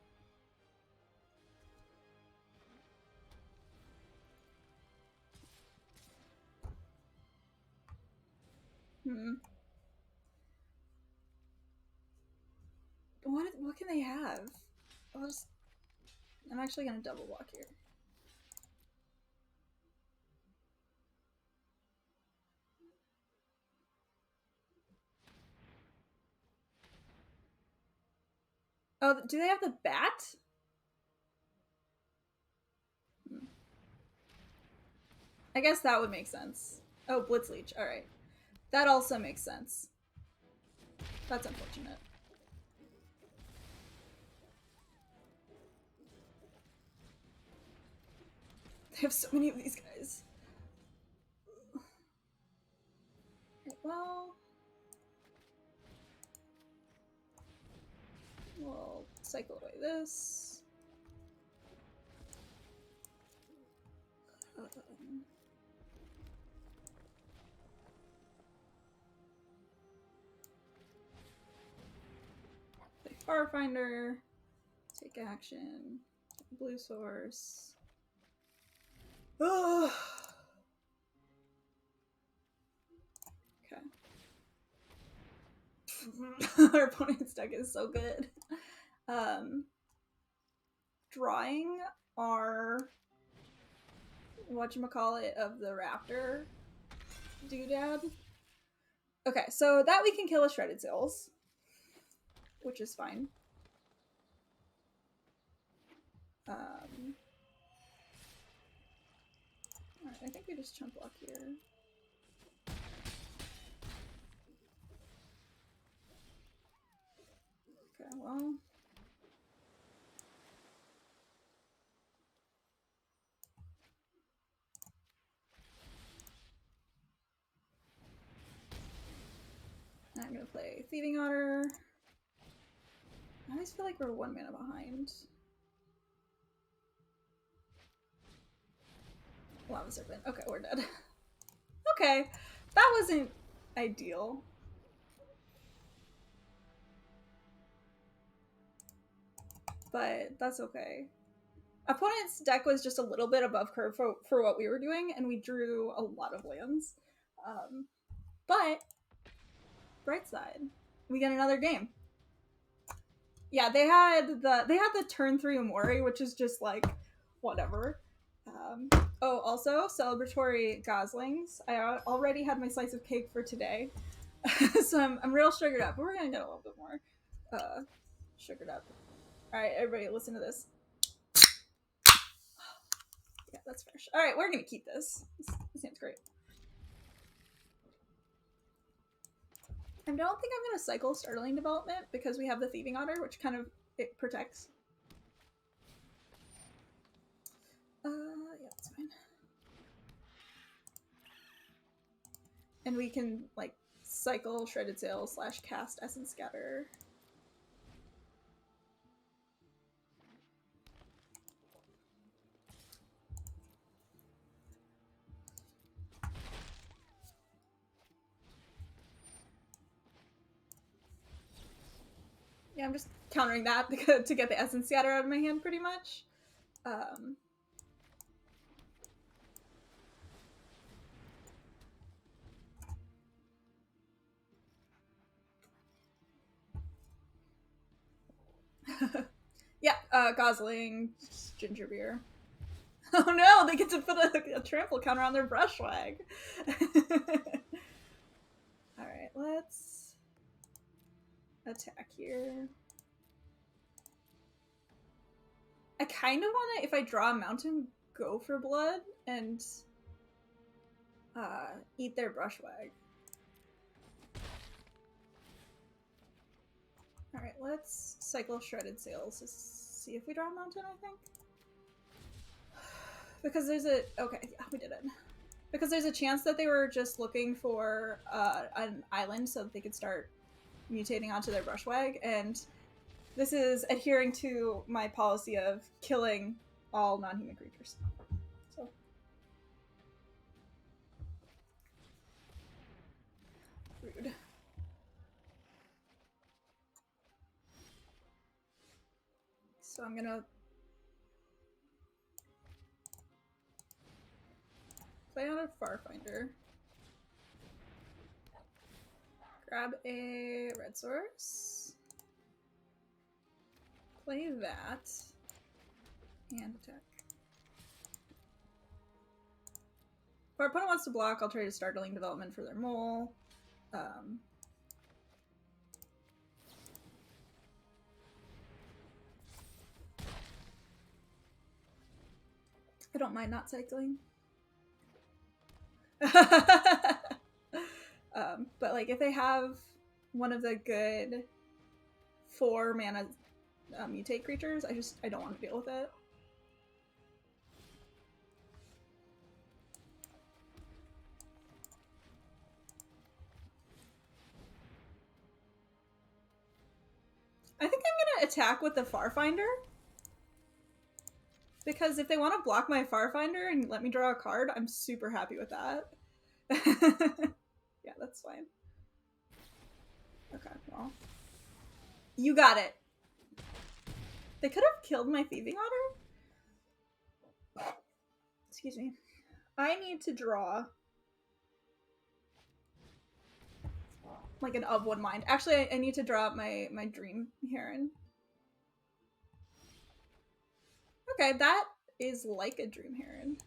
What can they have? I'm actually gonna double block here. Oh, do they have the bat? I guess that would make sense. Oh, Blitzleech. Alright. That also makes sense. That's unfortunate. They have so many of these guys. Well, we'll cycle away this. Play Farfinder. Take action. Blue source. Oh. Okay. Our opponent's deck is so good. Drawing our whatchamacallit of the raptor doodad. Okay, so that we can kill a Shredded Sails, which is fine. Alright, I think we just chump block here. Okay, well. I'm gonna play Thieving Otter. I always feel like we're 1 mana behind. Lava Serpent. Okay, we're dead. Okay, that wasn't ideal. But that's okay. Opponent's deck was just a little bit above curve for what we were doing, and we drew a lot of lands. But bright side, we get another game. Yeah, they had the turn 3 Umori, which is just like whatever. Oh, also celebratory goslings. I already had my slice of cake for today. So I'm real sugared up, but we're gonna get a little bit more sugared up. All right, everybody, listen to this. Yeah, that's fresh. All right, we're gonna keep this. This seems great. I don't think I'm gonna cycle Startling Development because we have the Thieving Otter, which kind of it protects. Yeah, that's fine. And we can like cycle Shredded Sail / cast Essence Scatter. Yeah, I'm just countering that to get the Essence Scatter out of my hand, pretty much. Yeah, Gosling, ginger beer. Oh no, they get to put a trample counter on their Brushwag. Alright, let's attack here. I kind of want to, if I draw a mountain, go for blood and eat their Brushwag. Alright, let's cycle Shredded Sails to see if we draw a mountain, I think. Because there's a... Okay, yeah, we did it. Because there's a chance that they were just looking for an island so that they could start mutating onto their Brushwag, and this is adhering to my policy of killing all non-human creatures. So. Rude. So I'm gonna play out a Farfinder. Grab a red source. Play that. And attack. If our opponent wants to block, I'll try to Startling Development for their mole. I don't mind not cycling. But like if they have one of the good 4 mana mutate creatures, I don't want to deal with it. I think I'm gonna attack with the Farfinder. Because if they want to block my Farfinder and let me draw a card, I'm super happy with that. Yeah, that's fine. Okay, well. You got it. They could have killed my Thieving Otter? Excuse me. I need to draw like an of one mind. Actually, I need to draw my Dream Heron. Okay, that is like a Dream Heron.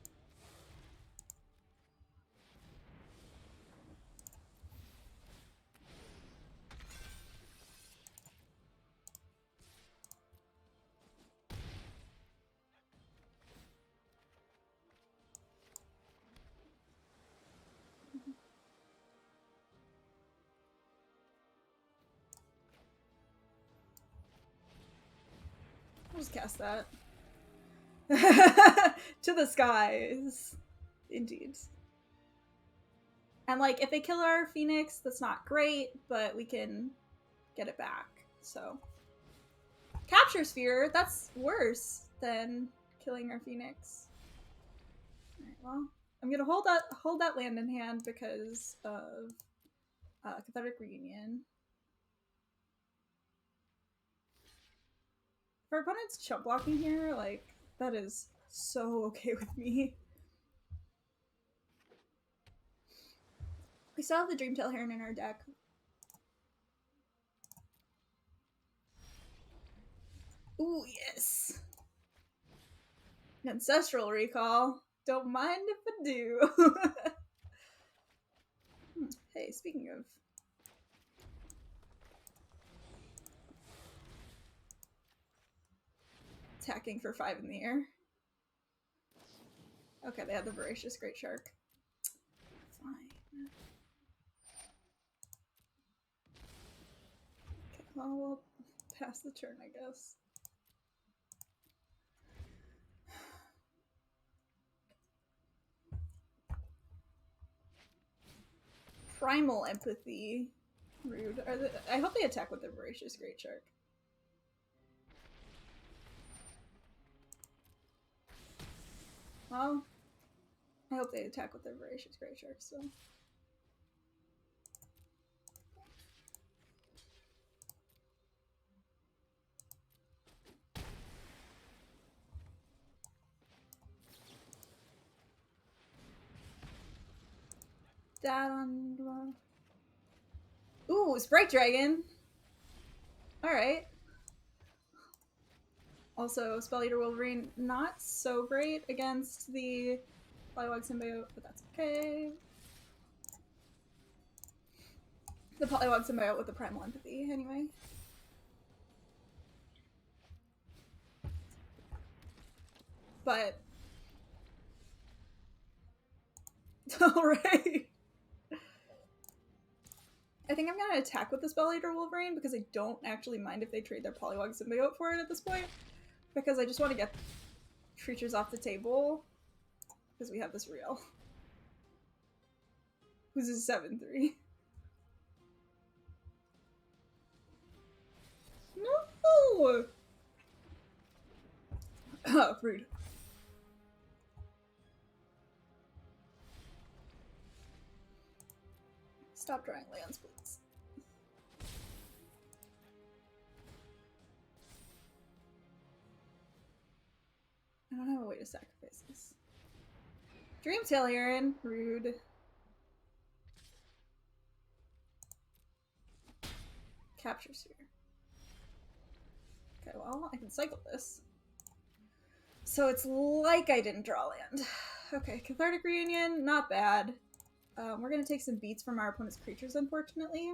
I'll just cast that. To the skies. Indeed. And like, if they kill our Phoenix, that's not great, but we can get it back. So, Capture Sphere, that's worse than killing our Phoenix. Alright, well, I'm gonna hold that land in hand because of Cathartic Reunion. If our opponent's chump blocking here, like, that is so okay with me. We still have the Dreamtail Heron in our deck. Ooh, yes! Ancestral Recall. Don't mind if I do. Hey, speaking of attacking for 5 in the air. Okay, they had the Voracious Great Shark. Fine. Okay, well, we'll pass the turn, I guess. Primal Empathy. Rude. I hope they attack with the Voracious Great Shark. Well, I hope they attack with their Voracious Great Shark, so. That on. Ooh, Sprite Dragon! Alright. Also, Spell Eater Wolverine, not so great against the Polywog Symbiote, but that's okay. The Polywog Symbiote with the Primal Empathy, anyway. But. Alright. I think I'm gonna attack with the Spell Eater Wolverine because I don't actually mind if they trade their Polywog Symbiote for it at this point. Because I just want to get creatures off the table. Because we have this real. Who's a 7/3. No! Oh, rude. Stop drawing lands, please. I don't have a way to sacrifice this. Dreamtail Heron, rude. Capture Sphere. Okay, well, I can cycle this. So it's like I didn't draw land. Okay, Cathartic Reunion, not bad. We're gonna take some beats from our opponent's creatures, unfortunately.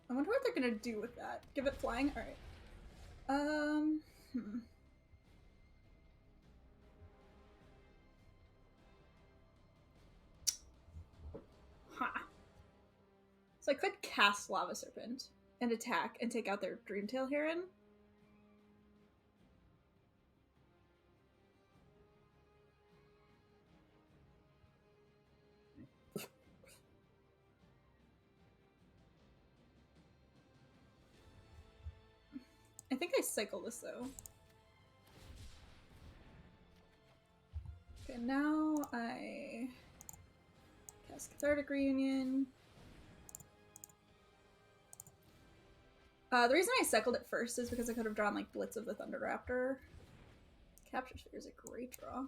I wonder what they're gonna do with that. Give it flying? Alright. Ha. So I could cast Lava Serpent and attack and take out their Dreamtail Heron. I think I cycle this though. Okay, now I cast Cathartic Reunion. The reason I cycled it first is because I could have drawn like Blitz of the Thunder Raptor. Capture Sphere is a great draw.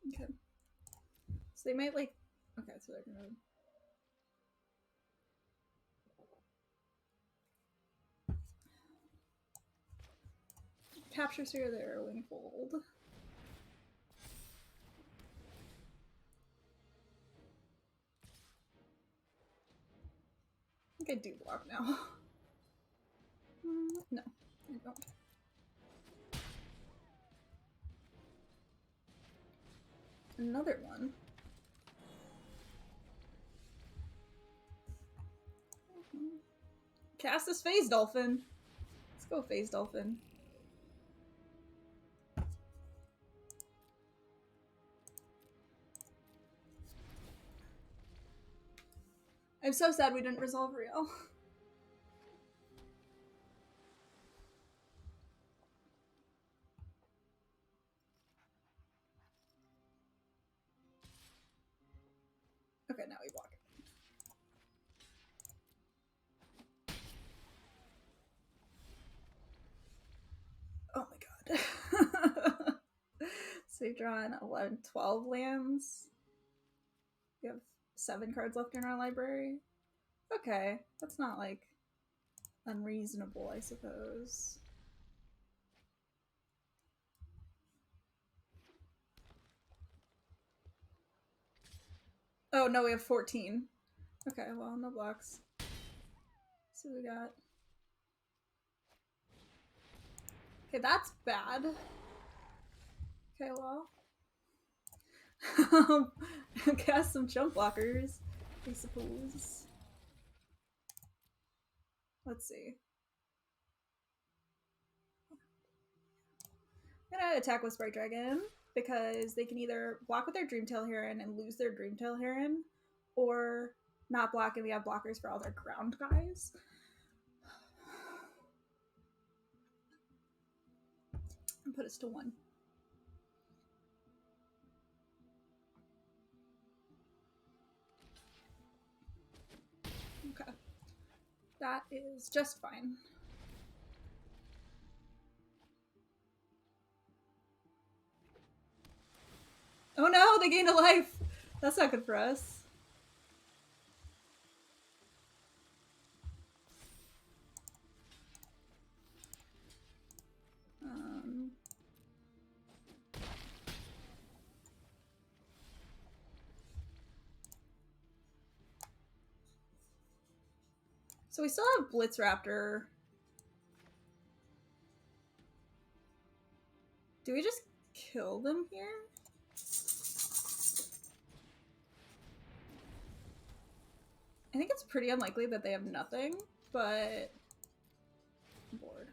Okay. So they might like. Okay, so they're gonna. Capture Sphere, their Wingfold. I think I do block now. No, I don't. Another one. Cast this Phase Dolphin. Let's go Phase Dolphin. I'm so sad we didn't resolve Real. Okay, now we block it. Oh my god. So we've drawn 11, 12 lands. We have 7 cards left in our library. Okay, that's not like unreasonable, I suppose. Oh no, we have 14. Okay, well, no blocks. So we got. Okay, that's bad. Okay, well. Cast some jump blockers, I suppose. Let's see. I'm gonna attack with Sprite Dragon because they can either block with their Dreamtail Heron and lose their Dreamtail Heron, or not block and we have blockers for all their ground guys. And put us to 1. Okay. That is just fine. Oh no, they gained a life! That's not good for us. So we still have Blitzraptor. Do we just kill them here? I think it's pretty unlikely that they have nothing, but I'm bored.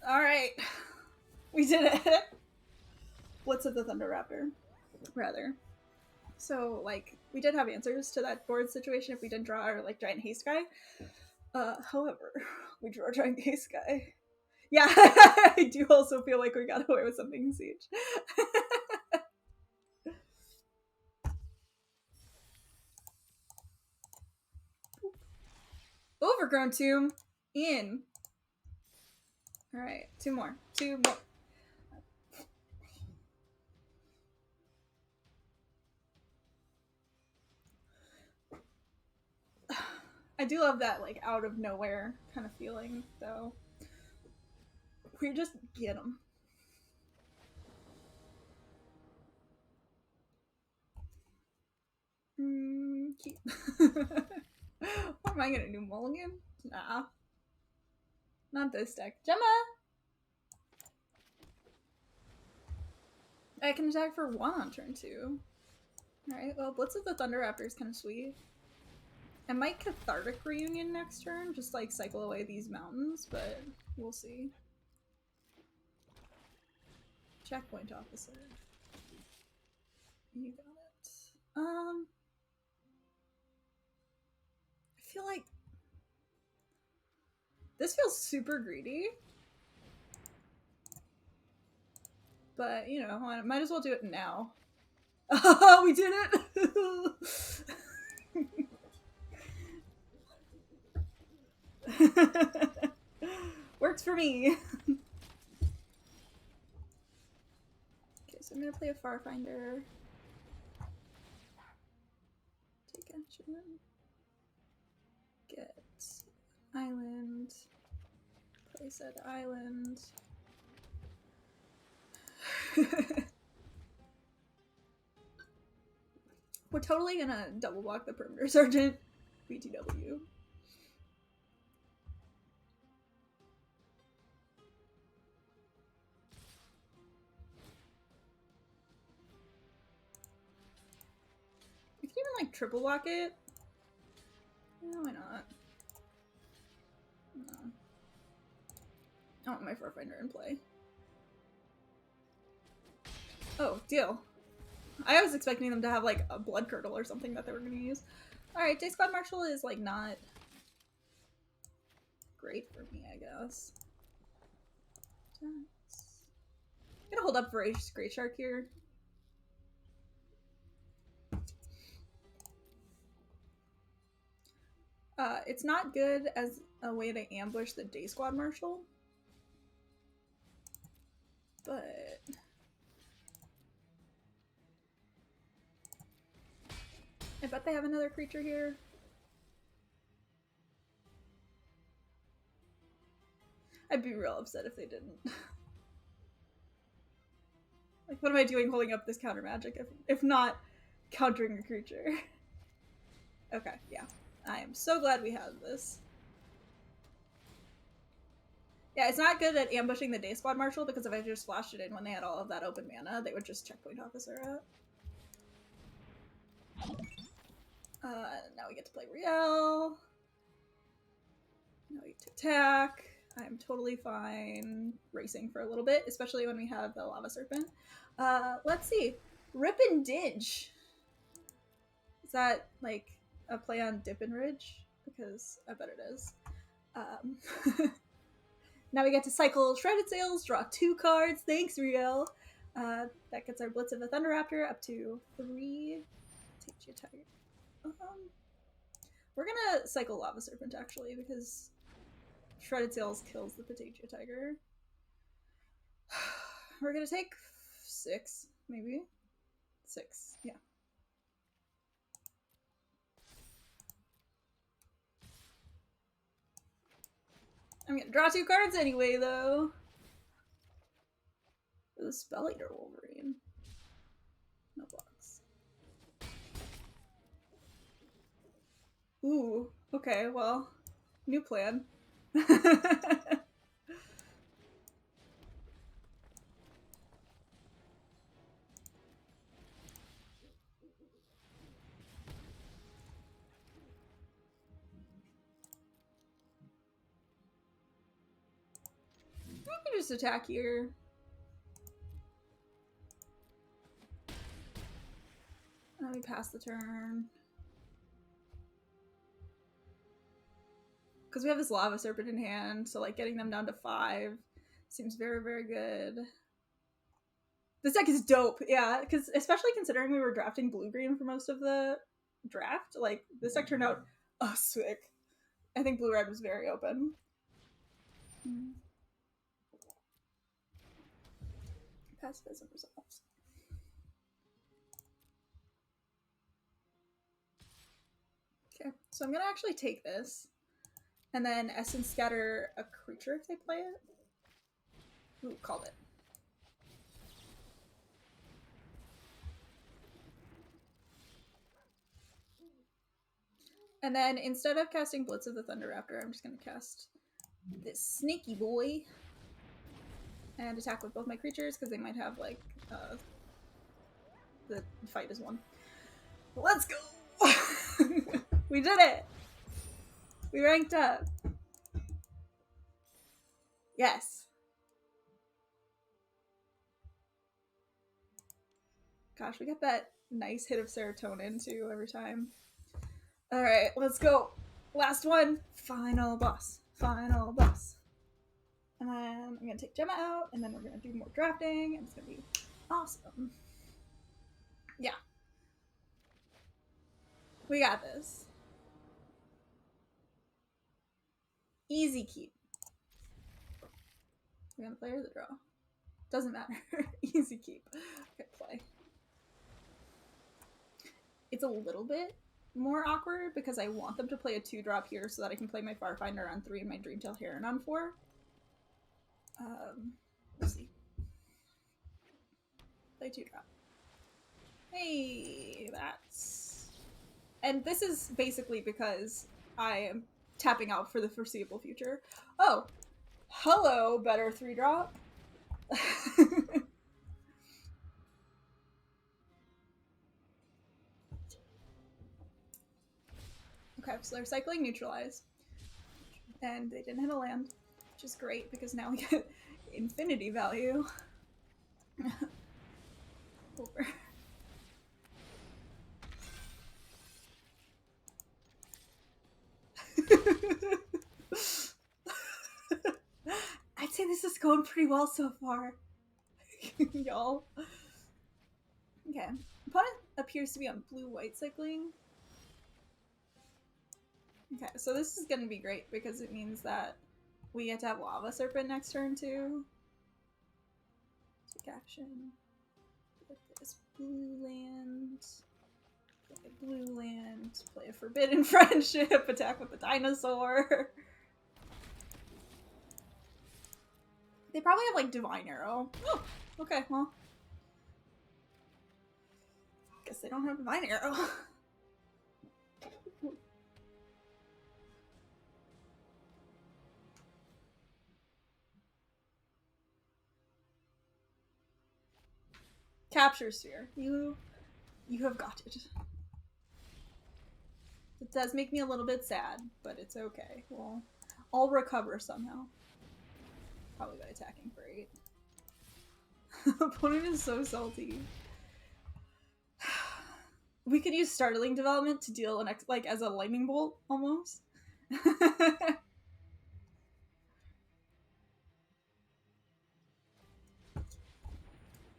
All right, we did it. Blitz of the Thunder Raptor, rather. So, like, we did have answers to that board situation if we didn't draw our, like, Giant Haste guy. However, we drew our Giant Haste guy. Yeah, I do also feel like we got away with something in Siege. Overgrown Tomb in. Alright, 2 more. 2 more. I do love that, like, out of nowhere kind of feeling, though. We just get them. Keep. What am I gonna do, mulligan? Nah. Not this deck. Gemma! I can attack for 1 on turn 2. Alright, well, Blitz of the Thunder Raptor is kind of sweet. I might Cathartic Reunion next turn, just like cycle away these mountains, but we'll see. Checkpoint Officer. You got it. I feel like this feels super greedy. But, you know, I might as well do it now. Oh, we did it! Works for me. Okay, so I'm gonna play a Farfinder. Take action. Get island. Play said island. We're totally gonna double block the Perimeter Sergeant. BTW. We can even like triple block it. No, why not? No. I want my Farfinder in play. Oh, deal. I was expecting them to have like a Blood Curdle or something that they were gonna use. Alright, Day Squad Marshal is like not great for me, I guess. hold up for Great Shark here. It's not good as a way to ambush the Day Squad Marshal, but I bet they have another creature here. I'd be real upset if they didn't. Like, what am I doing holding up this counter magic if not countering a creature? Okay, yeah. I am so glad we have this. Yeah, it's not good at ambushing the Day Squad Marshal because if I just flashed it in when they had all of that open mana, they would just checkpoint officer it. Now we get to play Riel. Now we get to attack. I'm totally fine racing for a little bit, especially when we have the Lava Serpent. Let's see. Rip and Dinge. Is that like a play on Dip and Ridge? Because I bet it is. Now we get to cycle Shredded Sails, draw 2 cards. Thanks, Riel. That gets our Blitz of the Thunderraptor up to 3. Take your tiger. We're gonna cycle Lava Serpent actually because Shredded Sails kills the Potato Tiger. We're gonna take 6, maybe 6. Yeah. I'm gonna draw 2 cards anyway, though. Ooh, Spell Eater Wolverine. No blocks. Ooh, okay, well, new plan. I can just attack here. Let me pass the turn. Because we have this Lava Serpent in hand, so like getting them down to 5 seems very, very good. This deck is dope, yeah, because especially considering we were drafting blue-green for most of the draft, like, this deck turned out sick. I think blue-red was very open. Pacifism resolves. Okay, so I'm gonna actually take this, and then Essence Scatter a creature if they play it. Ooh, called it. And then instead of casting Blitz of the Thunderraptor, I'm just gonna cast this sneaky boy and attack with both my creatures because they might have like the fight is won. Let's go! We did it! We ranked up. Yes. Gosh, we got that nice hit of serotonin too every time. Alright, let's go. Last one. Final boss. Final boss. And then I'm gonna take Gemma out, and then we're gonna do more drafting, and it's gonna be awesome. Yeah. We got this. Easy keep. We're gonna play or the draw. Doesn't matter. Easy keep. Okay, play. It's a little bit more awkward because I want them to play a 2-drop here so that I can play my Farfinder on 3 and my Dreamtail Heron on 4. We'll see. Play 2-drop. Hey, that's... And this is basically because I am tapping out for the foreseeable future. Oh, hello, better 3-drop. Okay, so they're cycling Neutralize. And they didn't hit a land, which is great because now we get infinity value. Over. I'd say this is going pretty well so far. y'all. Okay. Opponent appears to be on blue-white cycling. Okay, so this is gonna be great because it means that we get to have Lava Serpent next turn too. Take action. Get this blue land. Play a blue land. Play a Forbidden Friendship. Attack with the dinosaur. They probably have like Divine Arrow. Oh, okay, well. Guess they don't have Divine Arrow. Capture Sphere. You have got it. It does make me a little bit sad, but it's okay. Well, I'll recover somehow. Probably by attacking for 8. Opponent is so salty. We could use Startling Development to deal an like as a lightning bolt almost.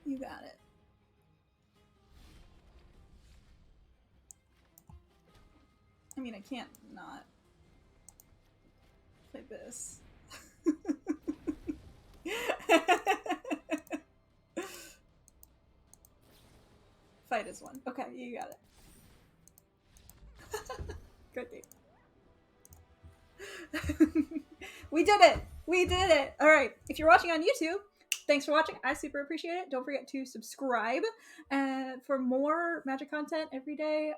You got it. I mean, I can't not play this. Fight is 1. Okay, you got it. Good thing. We did it! We did it! Alright, if you're watching on YouTube, thanks for watching. I super appreciate it. Don't forget to subscribe for more Magic content every day,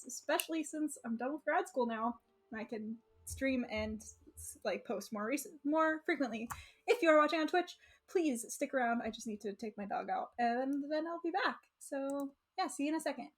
especially since I'm done with grad school now. I can stream and like post more frequently. If you're watching on Twitch, please stick around. I just need to take my dog out and then I'll be back. So yeah, see you in a second.